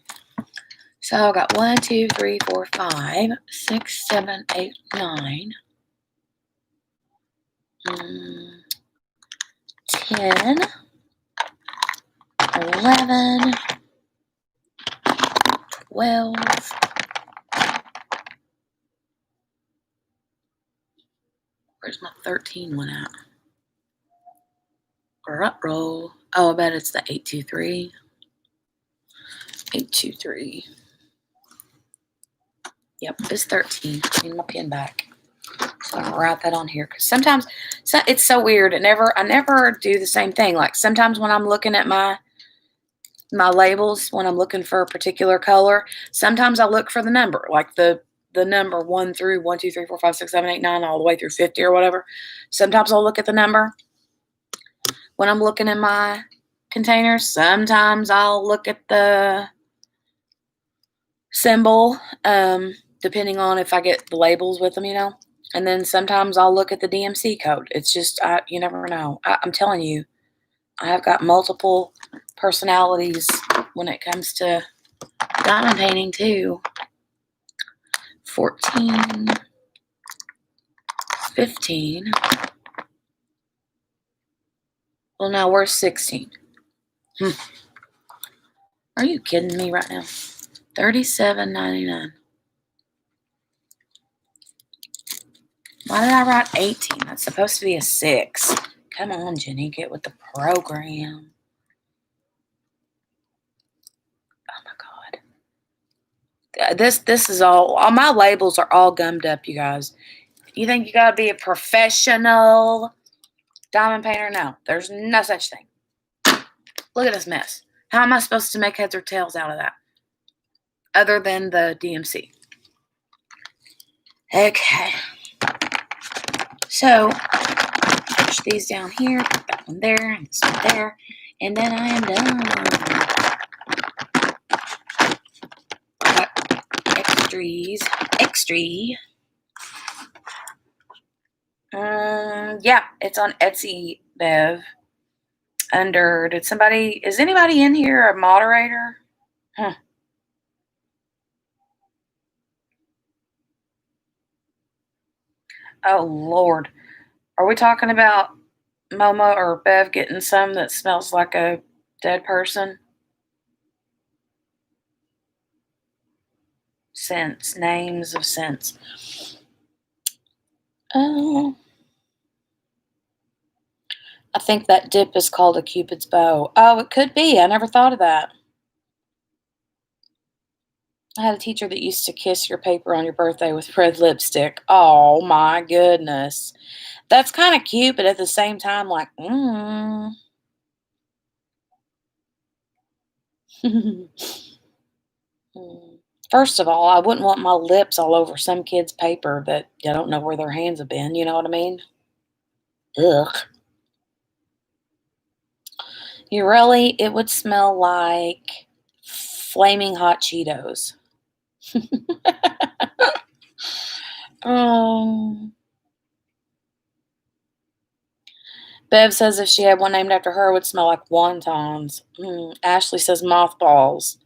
So I got 1, 2, 3, 4, 5, 6, 7, 8, 9, 10, 11, 12. Where's my 13 one at? Roll. Oh, I bet it's the 823. 823. Yep, it's 13. I need my pen back. So I'm gonna write that on here, because sometimes it's so weird. I never do the same thing. Like sometimes when I'm looking at my labels, when I'm looking for a particular color, sometimes I look for the number, like the number 1 through 1, 2, 3, 4, 5, 6, 7, 8, 9, all the way through 50 or whatever. Sometimes I'll look at the number when I'm looking in my containers. Sometimes I'll look at the symbol, depending on if I get the labels with them, and then sometimes I'll look at the DMC code. It's just, you never know. I'm telling you, I have got multiple personalities when it comes to diamond painting too. 14, 15. Well, now we're 16. Are you kidding me right now? $37.99. Why did I write 18? That's supposed to be a 6. Come on, Jenny, get with the program. Oh my God. This is all my labels are all gummed up, you guys. You think you gotta be a professional diamond painter? No, there's no such thing. Look at this mess. How am I supposed to make heads or tails out of that? Other than the DMC. Okay. So, push these down here, put that one there, and this one there, and then I am done. Extras. Yeah, it's on Etsy, Bev. Is anybody in here a moderator? Huh. Oh, Lord. Are we talking about Momo or Bev getting some that smells like a dead person? Scents, names of scents. Oh. I think that dip is called a Cupid's bow. Oh, it could be. I never thought of that. I had a teacher that used to kiss your paper on your birthday with red lipstick. Oh, my goodness. That's kind of cute, but at the same time, like, First of all, I wouldn't want my lips all over some kid's paper that I don't know where their hands have been. You know what I mean? Ugh. It would smell like flaming hot Cheetos. Bev says if she had one named after her, it would smell like wontons. Ashley says mothballs.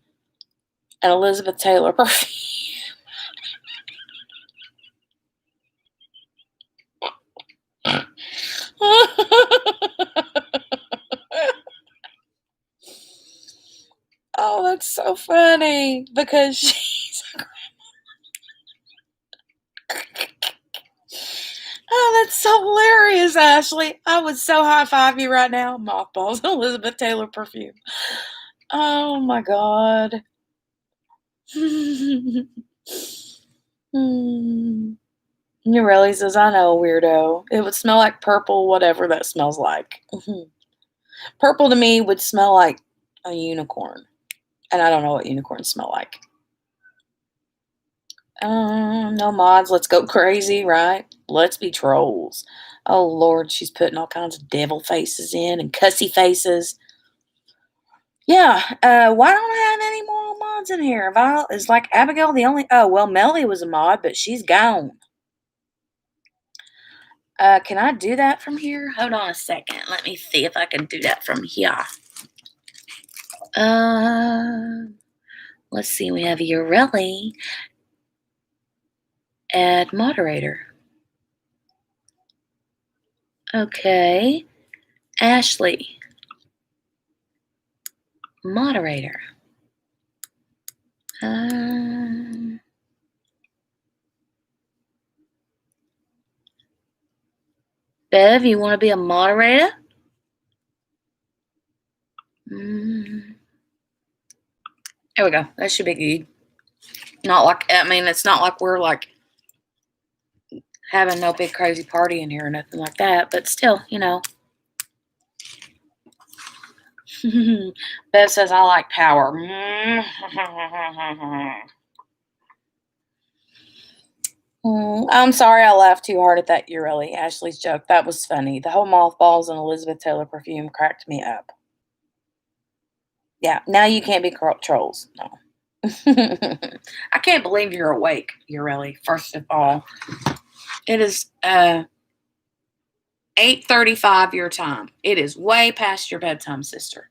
And Elizabeth Taylor perfume. Oh, that's so funny because she's a grandma. Oh, that's so hilarious, Ashley. I would so high five you right now. Mothballs, Elizabeth Taylor perfume. Oh my God. Nurelli says, I know, weirdo. It would smell like purple, whatever that smells like. Purple to me would smell like a unicorn. And I don't know what unicorns smell like. No mods. Let's go crazy, right? Let's be trolls. Oh, Lord, she's putting all kinds of devil faces in and cussy faces. Yeah, why don't I have any more mods in here? Is like Abigail the only... Oh, well, Melly was a mod, but she's gone. Can I do that from here? Hold on a second. Let me see if I can do that from here. Let's see. We have Urelli. Add moderator. Okay. Ashley. Moderator. Bev, you want to be a moderator? There we go. That should be good. It's not like we're like having no big crazy party in here or nothing like that, but still, you know. Bev says, I like power. I'm sorry I laughed too hard at that Urelli, Ashley's joke. That was funny. The whole mothballs and Elizabeth Taylor perfume cracked me up. Yeah, now you can't be trolls. No. I can't believe you're awake, Urelli, first of all. It is 8:35 your time. It is way past your bedtime, sister.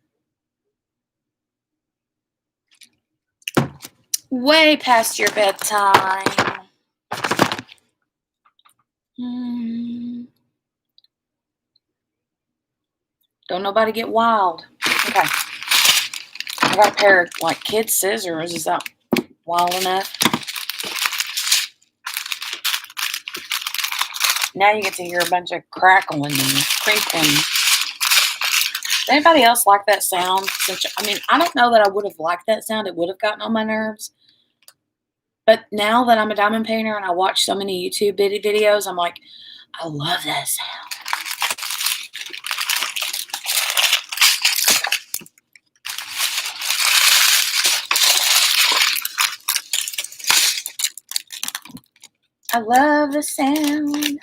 Way past your bedtime. Don't nobody get wild. Okay. I got a pair of like kid scissors. Is that wild enough? Now you get to hear a bunch of crackling and crinkling. Does anybody else like that sound? I mean, I don't know that I would have liked that sound. It would have gotten on my nerves. But now that I'm a diamond painter and I watch so many YouTube videos, I'm like, I love that sound. I love the sound.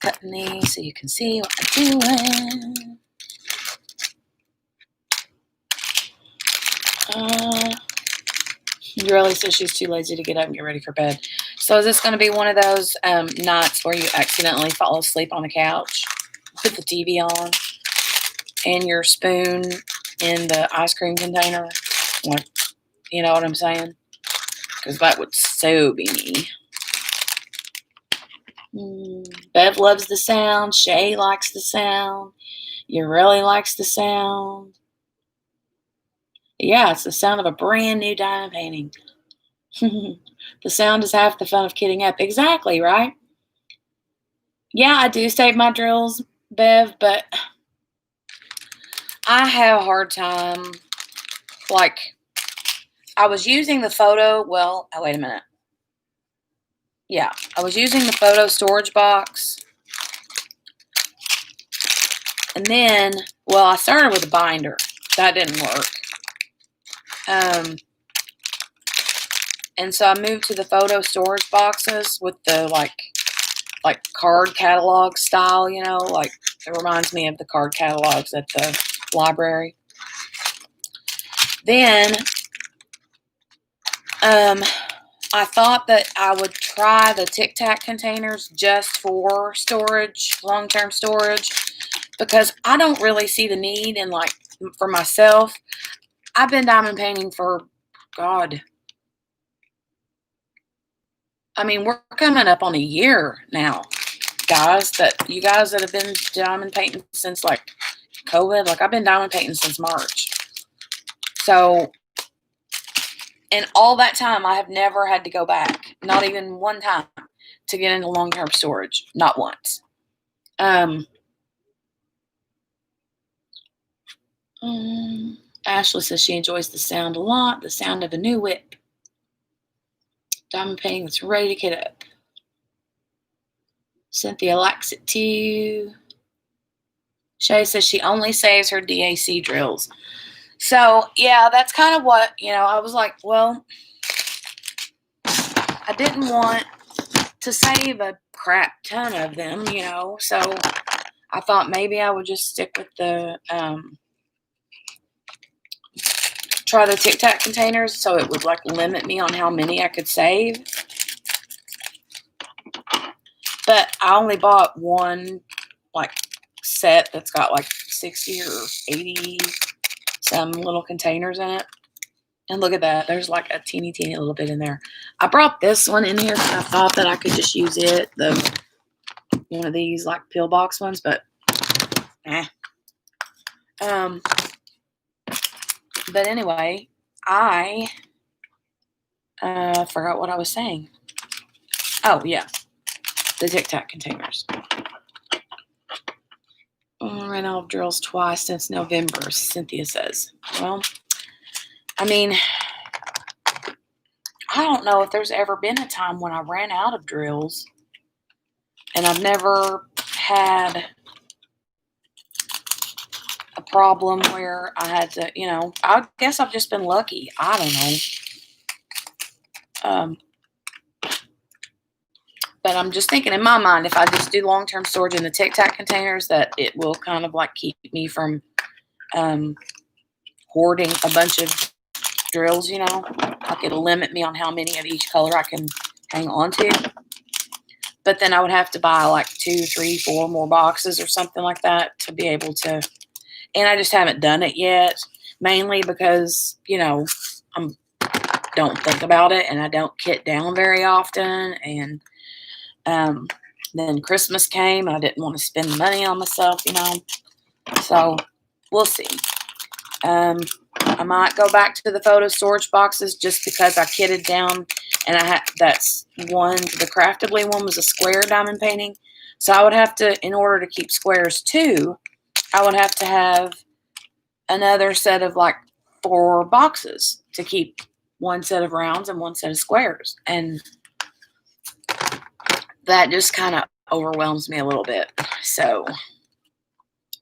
Cutting these so you can see what I'm doing. Really says she's too lazy to get up and get ready for bed. So is this going to be one of those nights where you accidentally fall asleep on the couch, put the TV on, and your spoon in the ice cream container? Like, you know what I'm saying? Because that would so be me. Bev loves the sound. Shay likes the sound. You really likes the sound. Yeah, it's the sound of a brand new diamond painting. The sound is half the fun of kitting up. Exactly, right? Yeah, I do save my drills, Bev, but I have a hard time. Like, I was using the photo. Well, oh, wait a minute. Yeah, I was using the photo storage box. And then, well, I started with a binder. That didn't work. And so I moved to the photo storage boxes with the like card catalog style, you know, like it reminds me of the card catalogs at the library. Then I thought that I would try the Tic Tac containers just for storage, long-term storage, because I don't really see the need in like for myself. I've been diamond painting for, God, I mean, we're coming up on a year now, guys, you guys that have been diamond painting since like COVID, like I've been diamond painting since March. So, in all that time, I have never had to go back, not even one time, to get into long-term storage. Not once. Ashley says she enjoys the sound a lot, the sound of a new whip. Diamond painting that's ready to get up. Cynthia likes it too. Shay says she only saves her DAC drills. So, yeah, that's kind of what, I was like, well, I didn't want to save a crap ton of them, so I thought maybe I would just stick with the, try the Tic Tac containers so it would, like, limit me on how many I could save. But I only bought one, like, set that's got, like, 60 or 80 some little containers in it. And look at that. There's like a teeny little bit in there. I brought this one in here because I thought that I could just use it. One of these like pillbox ones, but But anyway, I forgot what I was saying. Oh, yeah. The Tic Tac containers. Ran out of drills twice since November, Cynthia says. Well, I mean, I don't know if there's ever been a time when I ran out of drills, and I've never had a problem where I had to, I guess I've just been lucky. I don't know. But I'm just thinking in my mind, if I just do long-term storage in the Tic Tac containers, that it will kind of like keep me from hoarding a bunch of drills, like it'll limit me on how many of each color I can hang on to. But then I would have to buy like 2, 3, 4 more boxes or something like that to be able to. And I just haven't done it yet, mainly because, I don't think about it and I don't kit down very often. And then Christmas came and I didn't want to spend money on myself, So we'll see. I might go back to the photo storage boxes just because I kitted down, and that's one. The Craftedly one was a square diamond painting, so I would have to, in order to keep squares too, I would have to have another set of like 4 boxes to keep one set of rounds and one set of squares, and that just kind of overwhelms me a little bit. So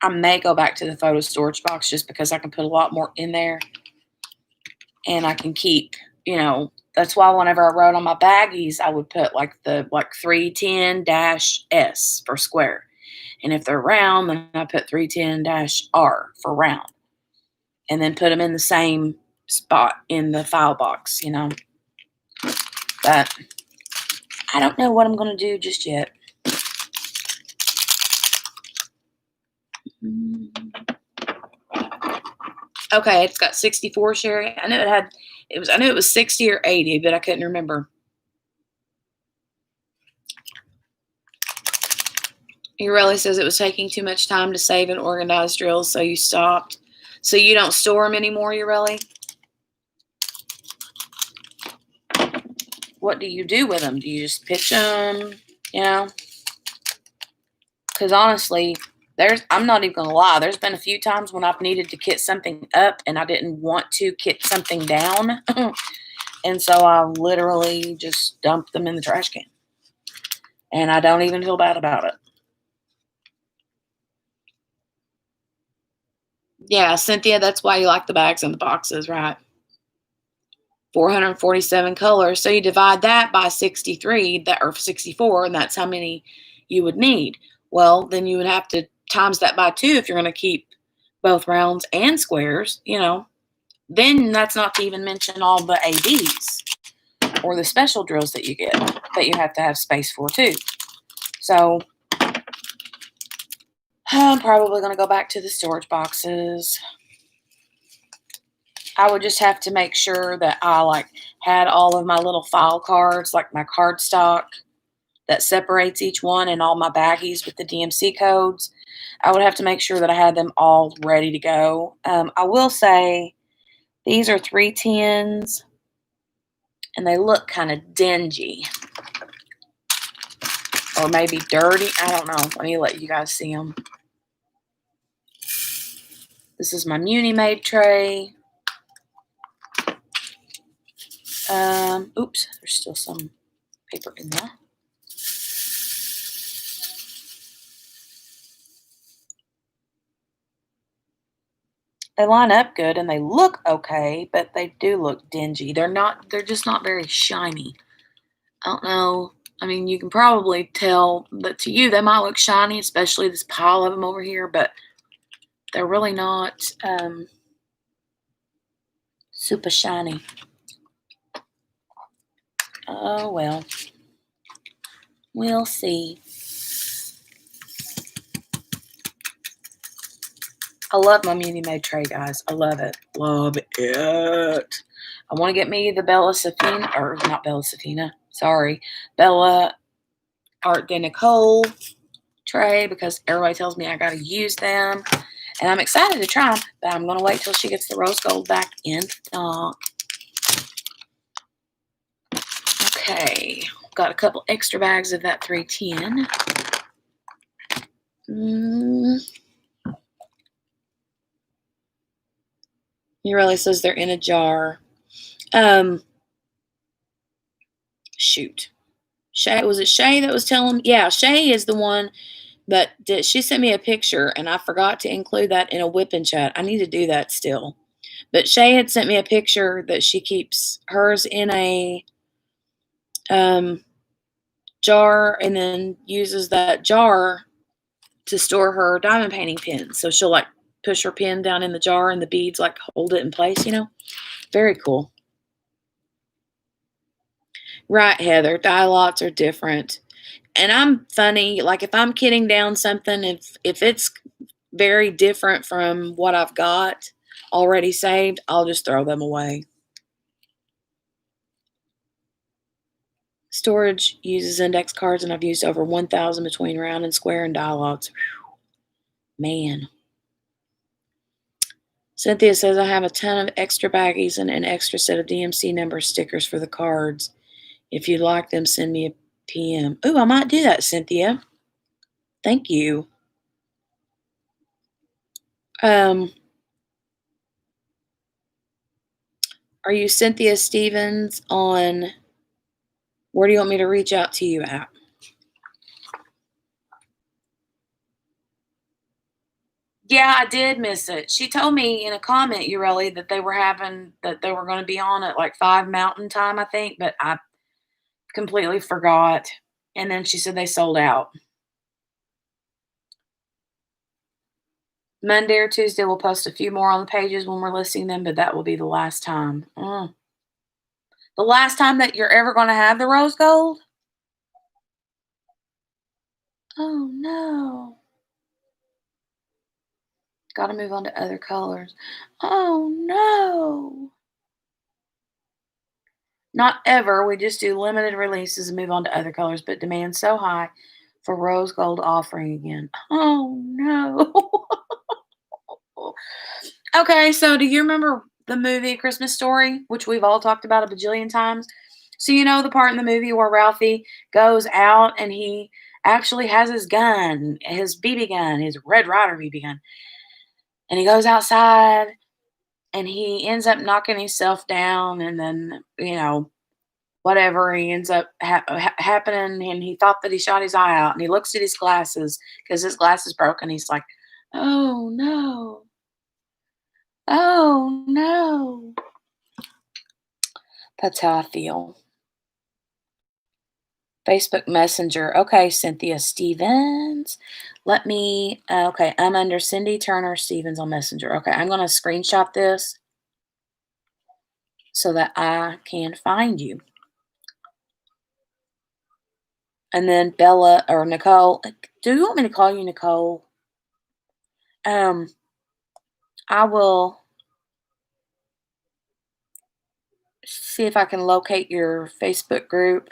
I may go back to the photo storage box just because I can put a lot more in there and I can keep, that's why whenever I wrote on my baggies, I would put like 310-S for square. And if they're round, then I put 310-R for round. And then put them in the same spot in the file box, But I don't know what I'm going to do just yet. Okay, it's got 64, Sherry. I knew it was 60 or 80, but I couldn't remember. Urelli says it was taking too much time to save and organize drills, so you stopped. So you don't store them anymore, Urelli? What do you do with them? Do you just pitch them? Because honestly, I'm not even going to lie. There's been a few times when I've needed to kit something up and I didn't want to kit something down. And so I literally just dumped them in the trash can. And I don't even feel bad about it. Yeah, Cynthia, that's why you like the bags and the boxes, right? 447 colors. So you divide that by 63, or 64, and that's how many you would need. Well, then you would have to times that by 2 if you're going to keep both rounds and squares, Then that's not to even mention all the ABs or the special drills that you get that you have to have space for too. So I'm probably going to go back to the storage boxes. I would just have to make sure that I had all of my little file cards, like my cardstock that separates each one, and all my baggies with the DMC codes. I would have to make sure that I had them all ready to go. I will say these are 310s, and they look kind of dingy. Or maybe dirty. I don't know. Let me let you guys see them. This is my Muni Made tray. Oops, there's still some paper in there. They line up good and they look okay, but they do look dingy. They're just not very shiny. I don't know. I mean, you can probably tell that to you they might look shiny, especially this pile of them over here, but they're really not super shiny. Oh, well. We'll see. I love my Muni Made tray, guys. I love it. Love it. I want to get me the Bella Safina, or not Bella Safina, sorry, Bella Art de Nicole tray, because everybody tells me I got to use them. And I'm excited to try them, but I'm going to wait till she gets the rose gold back in stock. Okay, got a couple extra bags of that 310. Urelli says they're in a jar. Shoot. Shay, was it Shay that was telling me? Yeah, Shay is the one that she sent me a picture, and I forgot to include that in a whipping chat. I need to do that still. But Shay had sent me a picture that she keeps hers in a jar and then uses that jar to store her diamond painting pins. So she'll push her pin down in the jar and the beads hold it in place, Very cool. Right, Heather. Dye lots are different. And I'm funny, like if I'm kidding down something, if it's very different from what I've got already saved, I'll just throw them away. Storage uses index cards, and I've used over 1,000 between round and square and die lots. Man. Cynthia says, I have a ton of extra baggies and an extra set of DMC number stickers for the cards. If you'd like them, send me a PM. Ooh, I might do that, Cynthia. Thank you. Are you Cynthia Stevens on where do you want me to reach out to you at? Yeah, I did miss it. She told me in a comment, Ureli, that they were going to be on at like 5 Mountain Time, I think, but I completely forgot. And then she said they sold out. Monday or Tuesday, we'll post a few more on the pages when we're listing them, but that will be the last time. The last time that you're ever going to have the rose gold? Oh, no. Got to move on to other colors. Oh, no. Not ever. We just do limited releases and move on to other colors, but demand so high for rose gold offering again. Oh, no. Okay, so do you remember the movie Christmas Story, which we've all talked about a bajillion times? So you know the part in the movie where Ralphie goes out and he actually has his gun, his BB gun, his Red Ryder BB gun. And he goes outside and he ends up knocking himself down and then, whatever he ends up happening, and he thought that he shot his eye out and he looks at his glasses because his glasses broken. He's like, oh no. Oh no. That's how I feel. Facebook Messenger. Okay, Cynthia Stevens. Let me, okay, I'm under Cindy Turner Stevens on Messenger. Okay, I'm going to screenshot this so that I can find you. And then Bella or Nicole. Do you want me to call you Nicole? I will see if I can locate your Facebook group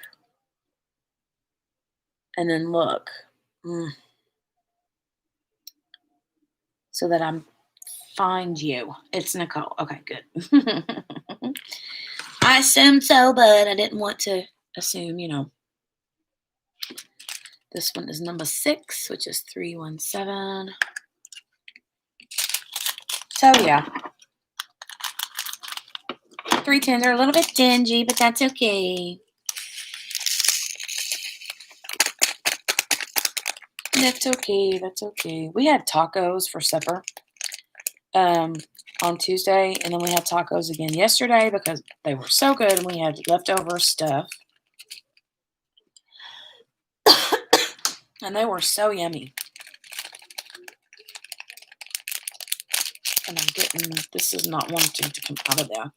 and then look so that I'm find you. It's Nicole. Okay, good. I assumed so, but I didn't want to assume, This one is number 6, which is 317. So yeah. 310s are a little bit dingy, but that's okay. That's okay. That's okay. We had tacos for supper on Tuesday, and then we had tacos again yesterday because they were so good and we had leftover stuff. And they were so yummy. And I'm getting, this is not wanting to come out of there.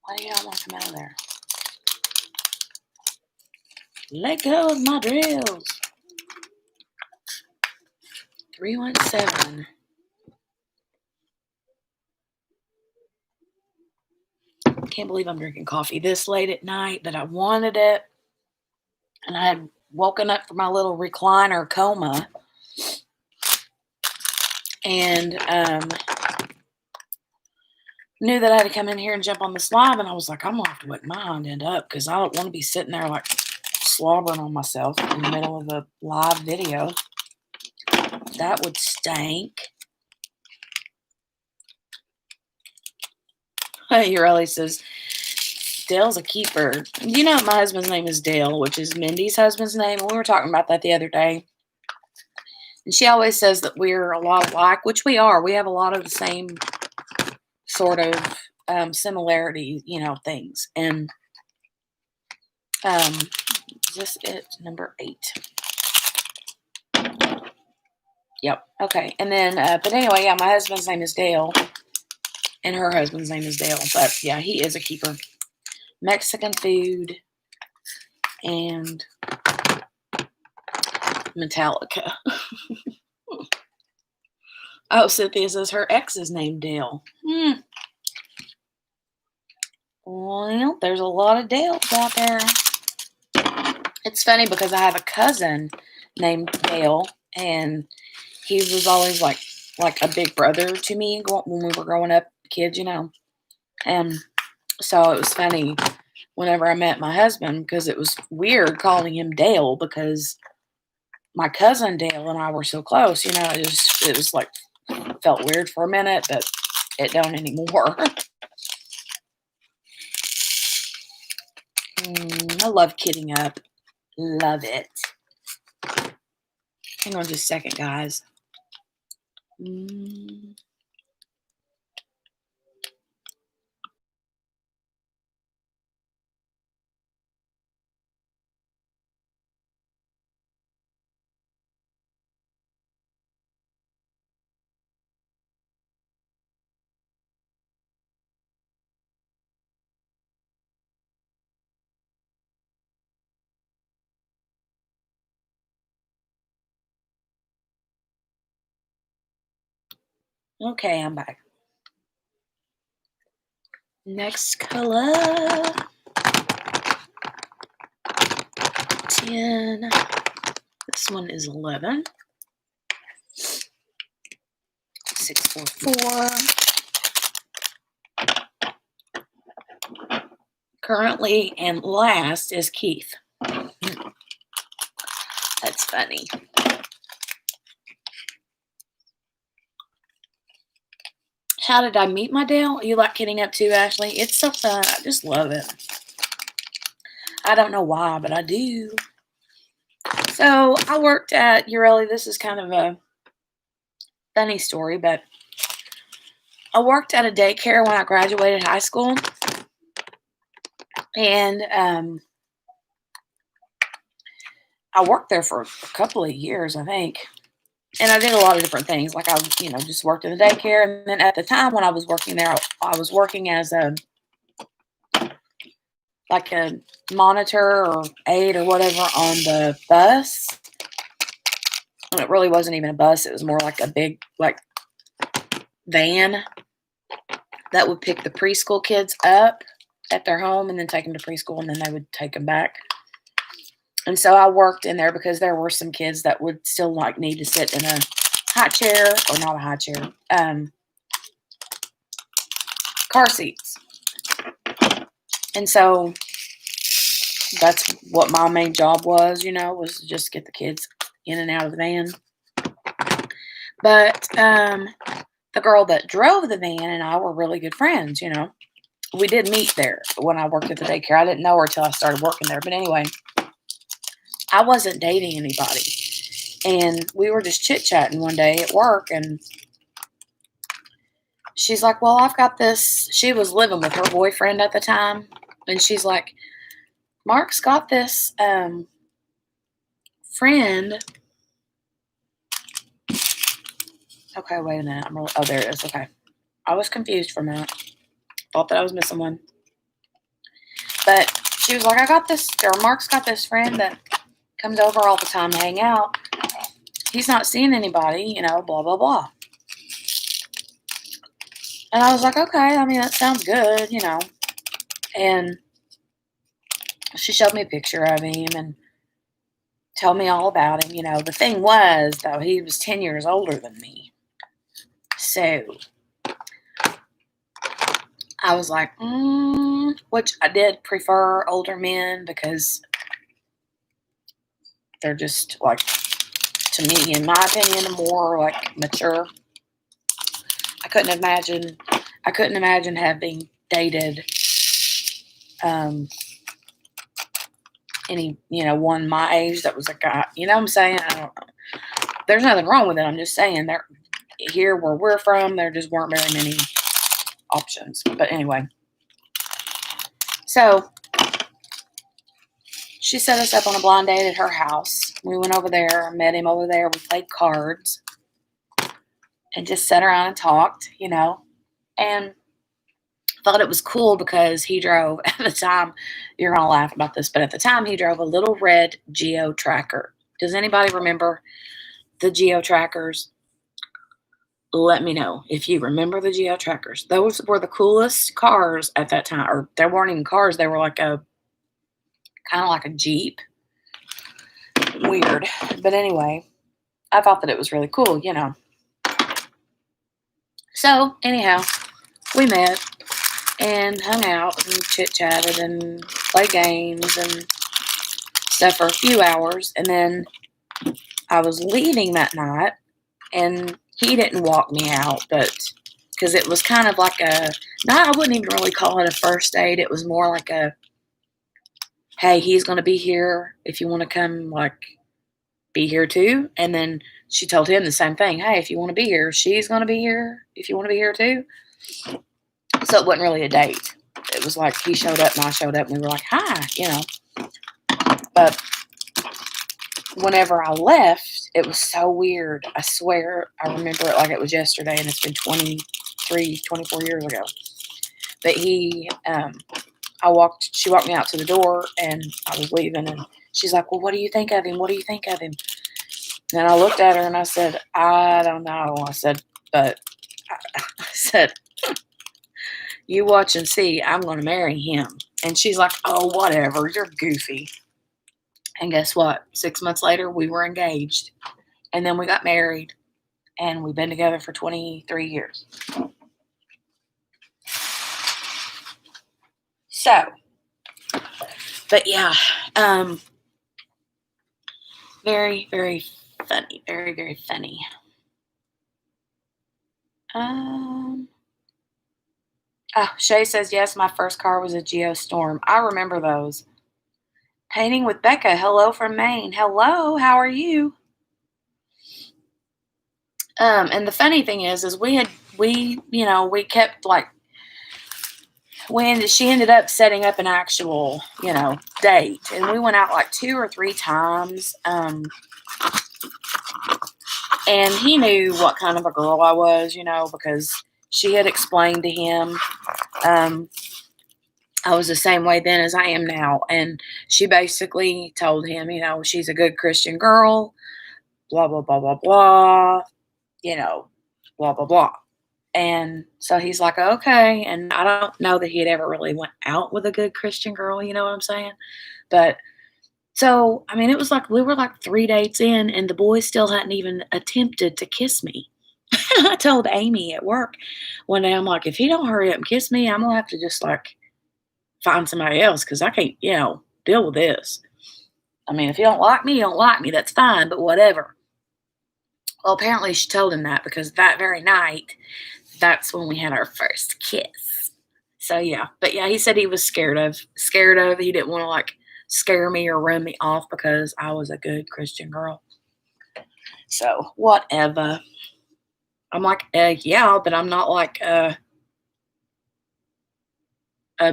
Why do you not want to come out of there? Let go of my drills. 317. Can't believe I'm drinking coffee this late at night, but I wanted it. And I had woken up from my little recliner coma. And knew that I had to come in here and jump on this live. And I was like, I'm going to have to wake my hind end up because I don't want to be sitting there like slobbering on myself in the middle of a live video. That would stink. Ureli says, Dale's a keeper. You know, my husband's name is Dale, which is Mindy's husband's name. And we were talking about that the other day. And she always says that we're a lot alike, which we are. We have a lot of the same sort of similarity, things. And is this it? Number 8. Yep. Okay. And then, but anyway, yeah, my husband's name is Dale. And her husband's name is Dale. But yeah, he is a keeper. Mexican food, and Metallica. Oh, Cynthia says her ex is named Dale. Well, there's a lot of Dales out there. It's funny because I have a cousin named Dale, and he was always like a big brother to me when we were growing up, kids, And so it was funny whenever I met my husband, because it was weird calling him Dale because my cousin Dale and I were so close. It was like felt weird for a minute, but it don't anymore. I love kidding up. Love it. Hang on just a second, guys. Okay, I'm back. Next color. 10. This one is 11. 644. Currently and last is Keith. That's funny. How did I meet my Dale? You like kidding up too, Ashley? It's so fun. I just love it. I don't know why, but I do. So I worked at Urelli. This is kind of a funny story, but I worked at a daycare when I graduated high school. And I worked there for a couple of years, I think. And I did a lot of different things. Like I, just worked in the daycare. And then at the time when I was working there, I was working as a monitor or aide or whatever on the bus. And it really wasn't even a bus. It was more like a big, van that would pick the preschool kids up at their home and then take them to preschool, and then they would take them back. And so I worked in there because there were some kids that would still need to sit in a high chair, or not a high chair, car seats. And so that's what my main job was, was just get the kids in and out of the van. But the girl that drove the van and I were really good friends, We did meet there when I worked at the daycare. I didn't know her till I started working there. But anyway, I wasn't dating anybody. And we were just chit-chatting one day at work, and she's like, well, I've got this. She was living with her boyfriend at the time. And she's like, Mark's got this friend. Okay, wait a minute. Oh, there it is. Okay. I was confused for a minute. Thought that I was missing one. But she was like, Mark's got this friend that comes over all the time to hang out. He's not seeing anybody, blah, blah, blah. And I was like, okay, that sounds good, And she showed me a picture of him and told me all about him. The thing was, though, he was 10 years older than me. So I was like, which I did prefer older men because they're just to me, in my opinion, more mature. I couldn't imagine having dated any, one my age that was a guy. You know what I'm saying? There's nothing wrong with it. I'm just saying here where we're from, there just weren't very many options. But anyway, so she set us up on a blind date at her house. We went over there, met him over there. We played cards and just sat around and talked, And thought it was cool because he drove at the time. You're gonna laugh about this, but at the time he drove a little red Geo Tracker. Does anybody remember the Geo Trackers? Let me know if you remember the Geo Trackers. Those were the coolest cars at that time, or they weren't even cars. They were like a kind of like a Jeep. Weird, but anyway, I thought that it was really cool, you know. So anyhow, we met and hung out and chit chatted and played games and stuff for a few hours, and then I was leaving that night, and he didn't walk me out, but because it was kind of like a, not, I wouldn't even really call it a first date. It was more like a, hey, he's going to be here if you want to come, like, be here too. And then she told him the same thing. Hey, if you want to be here, she's going to be here if you want to be here too. So it wasn't really a date. It was like he showed up and I showed up and we were like, hi, you know. But whenever I left, it was so weird. I swear I remember it like it was yesterday, and it's been 23, 24 years ago. But she walked me out to the door, and I was leaving, and she's like, well, what do you think of him? What do you think of him? And I looked at her and I said, I don't know. I said, but I said, you watch and see, I'm going to marry him. And she's like, oh, whatever, you're goofy. And guess what? 6 months later, we were engaged. And then we got married. And we've been together for 23 years. So, but yeah, very, very funny. Very, very funny. Shay says, yes, my first car was a Geostorm. I remember those. Painting with Becca. Hello from Maine. Hello, how are you? And the funny thing is we kept like, she ended up setting up an actual, date. And we went out like 2 or 3 times. And he knew what kind of a girl I was, because she had explained to him, I was the same way then as I am now. And she basically told him, she's a good Christian girl, blah, blah, blah, blah, blah, blah, blah, blah. And so he's like, okay. And I don't know that he had ever really went out with a good Christian girl, you know what I'm saying? But so, I mean, it was like we were like 3 dates in, and the boy still hadn't even attempted to kiss me. I told Amy at work one day, I'm like, if he don't hurry up and kiss me, I'm going to have to just like find somebody else, because I can't, deal with this. I mean, if you don't like me, you don't like me. That's fine, but whatever. Well, apparently she told him that, because that very night, that's when we had our first kiss. So yeah, but yeah, he said he was scared of, he didn't want to like scare me or run me off because I was a good Christian girl. So whatever. I'm like, yeah, but I'm not like a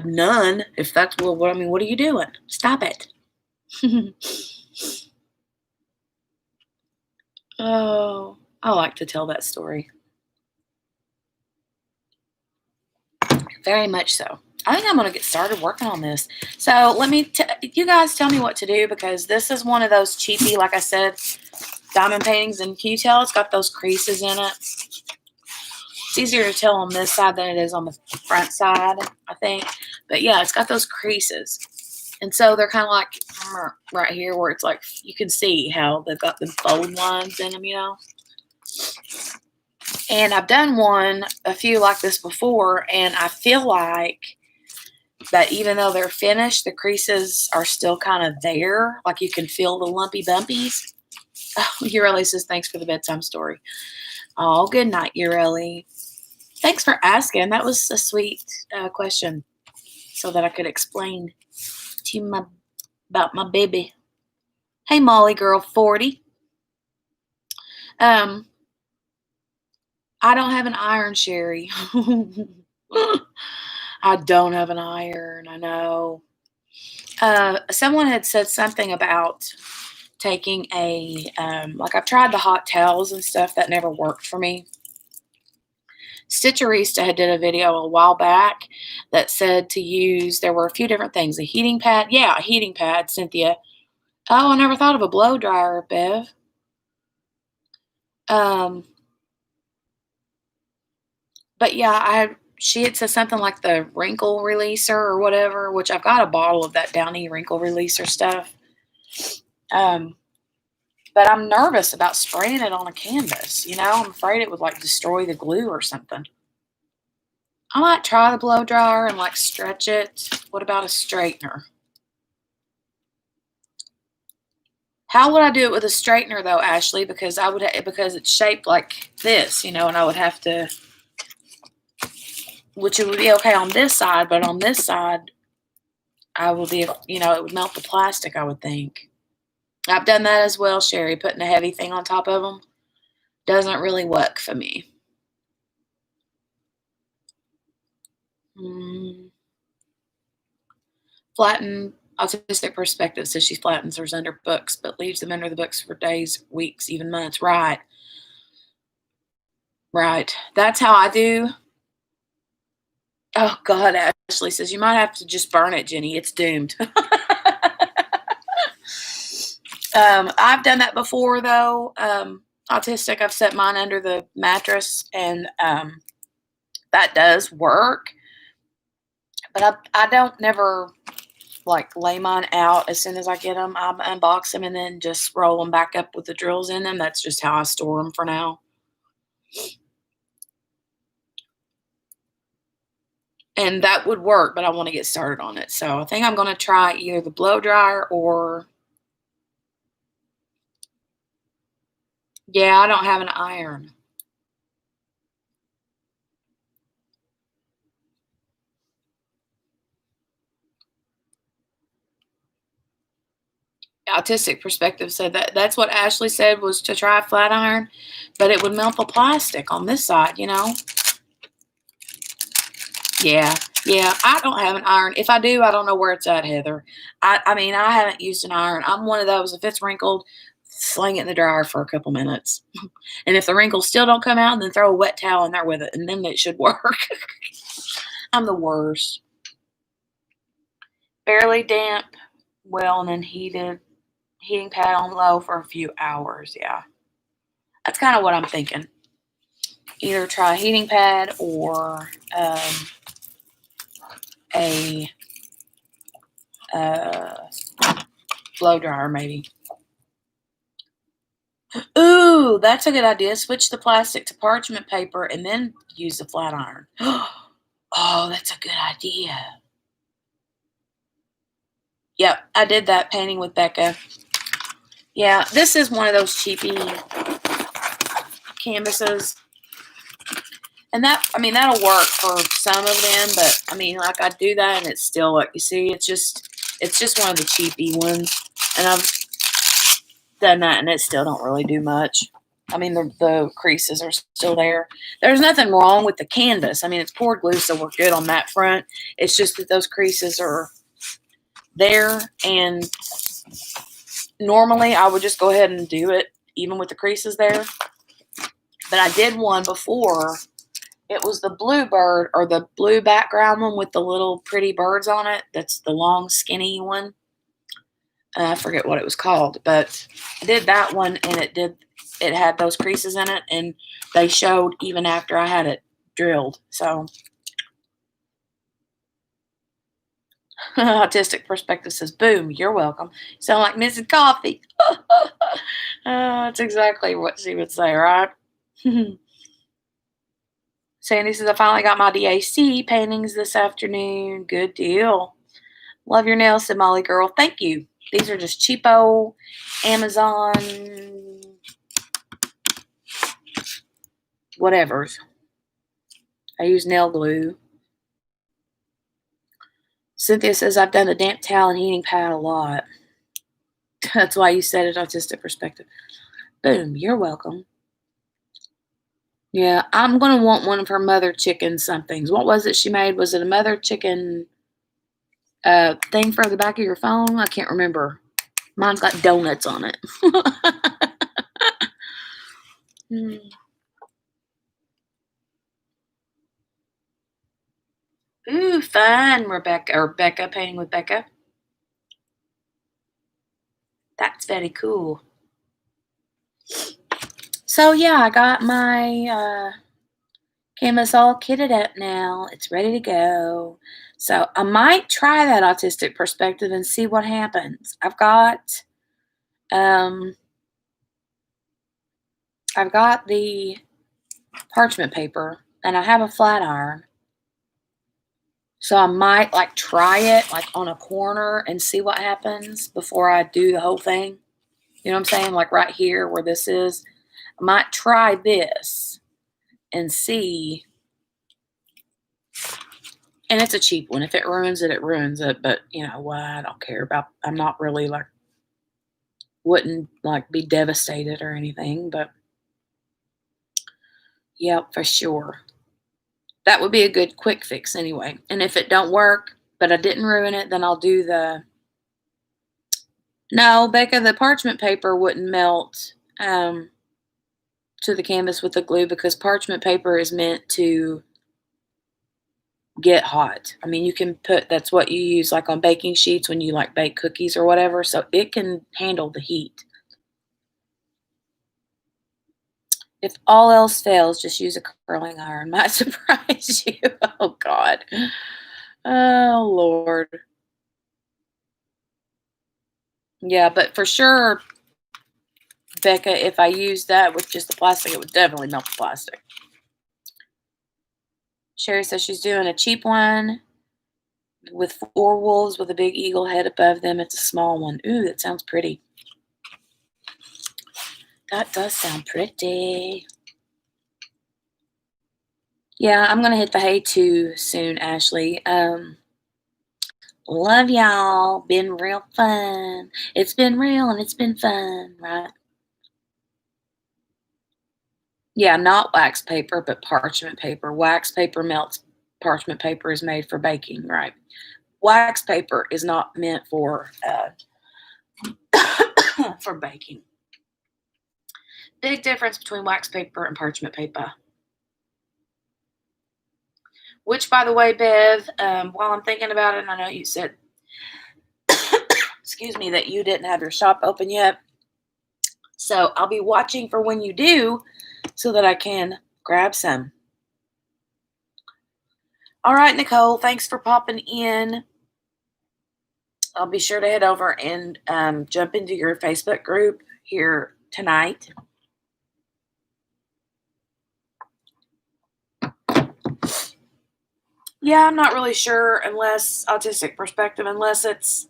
nun. If that's what I mean, what are you doing? Stop it. Oh, I like to tell that story. Very much so. I think I'm going to get started working on this. So let me, you guys tell me what to do, because this is one of those cheapy, like I said, diamond paintings. And can you tell it's got those creases in it? It's easier to tell on this side than it is on the front side, I think. But yeah, it's got those creases. And so they're kind of like right here, where it's like, you can see how they've got the fold lines in them, And I've done a few like this before, and I feel like that even though they're finished, the creases are still kind of there. Like you can feel the lumpy bumpies. Oh, Ureli says, thanks for the bedtime story. Oh, good night, Ureli. Thanks for asking. That was a sweet question, so that I could explain to you about my baby. Hey, Molly girl 40. I don't have an iron, Sherry. I don't have an iron. I know. Someone had said something about taking like I've tried the hot towels and stuff. That never worked for me. Stitcherista had did a video a while back that said to use, there were a few different things. A heating pad. Yeah, a heating pad, Cynthia. Oh, I never thought of a blow dryer, Bev. But yeah, she had said something like the wrinkle releaser or whatever, which I've got a bottle of that Downy wrinkle releaser stuff. But I'm nervous about spraying it on a canvas. You know, I'm afraid it would like destroy the glue or something. I might try the blow dryer and like stretch it. What about a straightener? How would I do it with a straightener though, Ashley? Because because it's shaped like this, you know, and I would have to, which it would be okay on this side, but on this side, I will be, you know, it would melt the plastic, I would think. I've done that as well, Sherry, putting a heavy thing on top of them. Doesn't really work for me. Flatten, Autistic Perspective says she flattens hers under books, but leaves them under the books for days, weeks, even months. Right. Right. That's how I do. Oh, God, Ashley says, you might have to just burn it, Jenny. It's doomed. I've done that before, though. Autistic, I've set mine under the mattress, and that does work. But I don't never, like, lay mine out as soon as I get them. I unbox them and then just roll them back up with the drills in them. That's just how I store them for now. And that would work, but I want to get started on it. So I think I'm going to try either the blow dryer or, yeah, I don't have an iron. Autistic Perspective said that's what Ashley said, was to try a flat iron, but it would melt the plastic on this side, you know? Yeah, I don't have an iron. If I do, I don't know where it's at, Heather. I mean, I haven't used an iron. I'm one of those, if it's wrinkled, sling it in the dryer for a couple minutes. And if the wrinkles still don't come out, then throw a wet towel in there with it, and then it should work. I'm the worst. Barely damp, well, and then heating pad on low for a few hours. Yeah. That's kind of what I'm thinking. Either try a heating pad or a blow dryer, maybe. Ooh, that's a good idea. Switch the plastic to parchment paper and then use the flat iron. Oh, that's a good idea. Yep, I did that painting with Becca. Yeah, this is one of those cheapy canvases. And that'll work for some of them, but I mean, like, I do that and it's still, like, you see, it's just one of the cheapy ones. And I've done that and it still don't really do much. I mean, the creases are still there. There's nothing wrong with the canvas. I mean, it's poured glue, so we're good on that front. It's just that those creases are there, and normally I would just go ahead and do it even with the creases there. But I did one before. It was the bluebird, or the blue background one with the little pretty birds on it. That's the long, skinny one. I forget what it was called, but I did that one, and it had those creases in it, and they showed even after I had it drilled. So Autistic Perspective says, boom, you're welcome. Sound like Mrs. Coffee. That's exactly what she would say, right? Sandy says, I finally got my DAC paintings this afternoon. Good deal. Love your nails, said Molly Girl. Thank you. These are just cheapo Amazon whatevers. I use nail glue. Cynthia says, I've done the damp towel and heating pad a lot. That's why you said it, Autistic Perspective. Boom, you're welcome. Yeah, I'm going to want one of her mother chicken somethings. What was it she made? Was it a mother chicken thing for the back of your phone? I can't remember. Mine's got donuts on it. fun, Rebecca, or Becca, painting with Becca. That's very cool. So yeah, I got my canvas all kitted up now. It's ready to go. So I might try that autistic perspective and see what happens. Um I've got the parchment paper and I have a flat iron. So I might like try it like on a corner and see what happens before I do the whole thing. You know what I'm saying? Like right here where this is. I might try this and see. And it's a cheap one. If it ruins it, it ruins it. But you know what? I don't care about. I'm not really like wouldn't like be devastated or anything. But yeah, for sure. That would be a good quick fix anyway. And if it don't work, but I didn't ruin it, then I'll do the. No, Becca, the parchment paper wouldn't melt to the canvas with the glue because parchment paper is meant to get hot. I mean, you can put that's what you use like on baking sheets when you like bake cookies or whatever, so it can handle the heat. If all else fails, just use a curling iron. Might surprise you. Oh God. Oh Lord. Yeah, but for sure, Becca, if I used that with just the plastic, it would definitely melt the plastic. Sherry says she's doing a cheap one with 4 wolves with a big eagle head above them. It's a small one. Ooh, that sounds pretty. That does sound pretty. Yeah, I'm gonna hit the hay too soon, Ashley. Love y'all. Been real fun. It's been real and it's been fun, right? Yeah, not wax paper, but parchment paper. Wax paper melts. Parchment paper is made for baking, right? Wax paper is not meant for for baking. Big difference between wax paper and parchment paper. Which, by the way, Bev, while I'm thinking about it, and I know you said, excuse me, that you didn't have your shop open yet. So I'll be watching for when you do so that I can grab some. All right, Nicole, thanks for popping in. I'll be sure to head over and jump into your Facebook group here tonight. Yeah, I'm not really sure unless autistic perspective, unless it's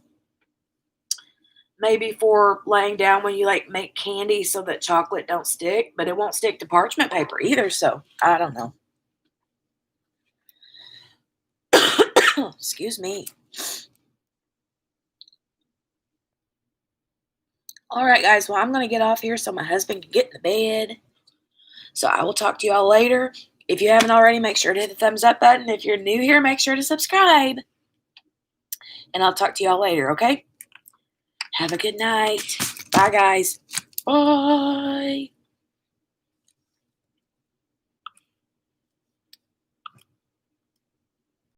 maybe for laying down when you like make candy so that chocolate don't stick, but it won't stick to parchment paper either. So I don't know. Excuse me. All right, guys. Well, I'm going to get off here so my husband can get in the bed. So I will talk to you all later. If you haven't already, make sure to hit the thumbs up button. If you're new here, make sure to subscribe. And I'll talk to y'all later, okay? Have a good night. Bye, guys. Bye.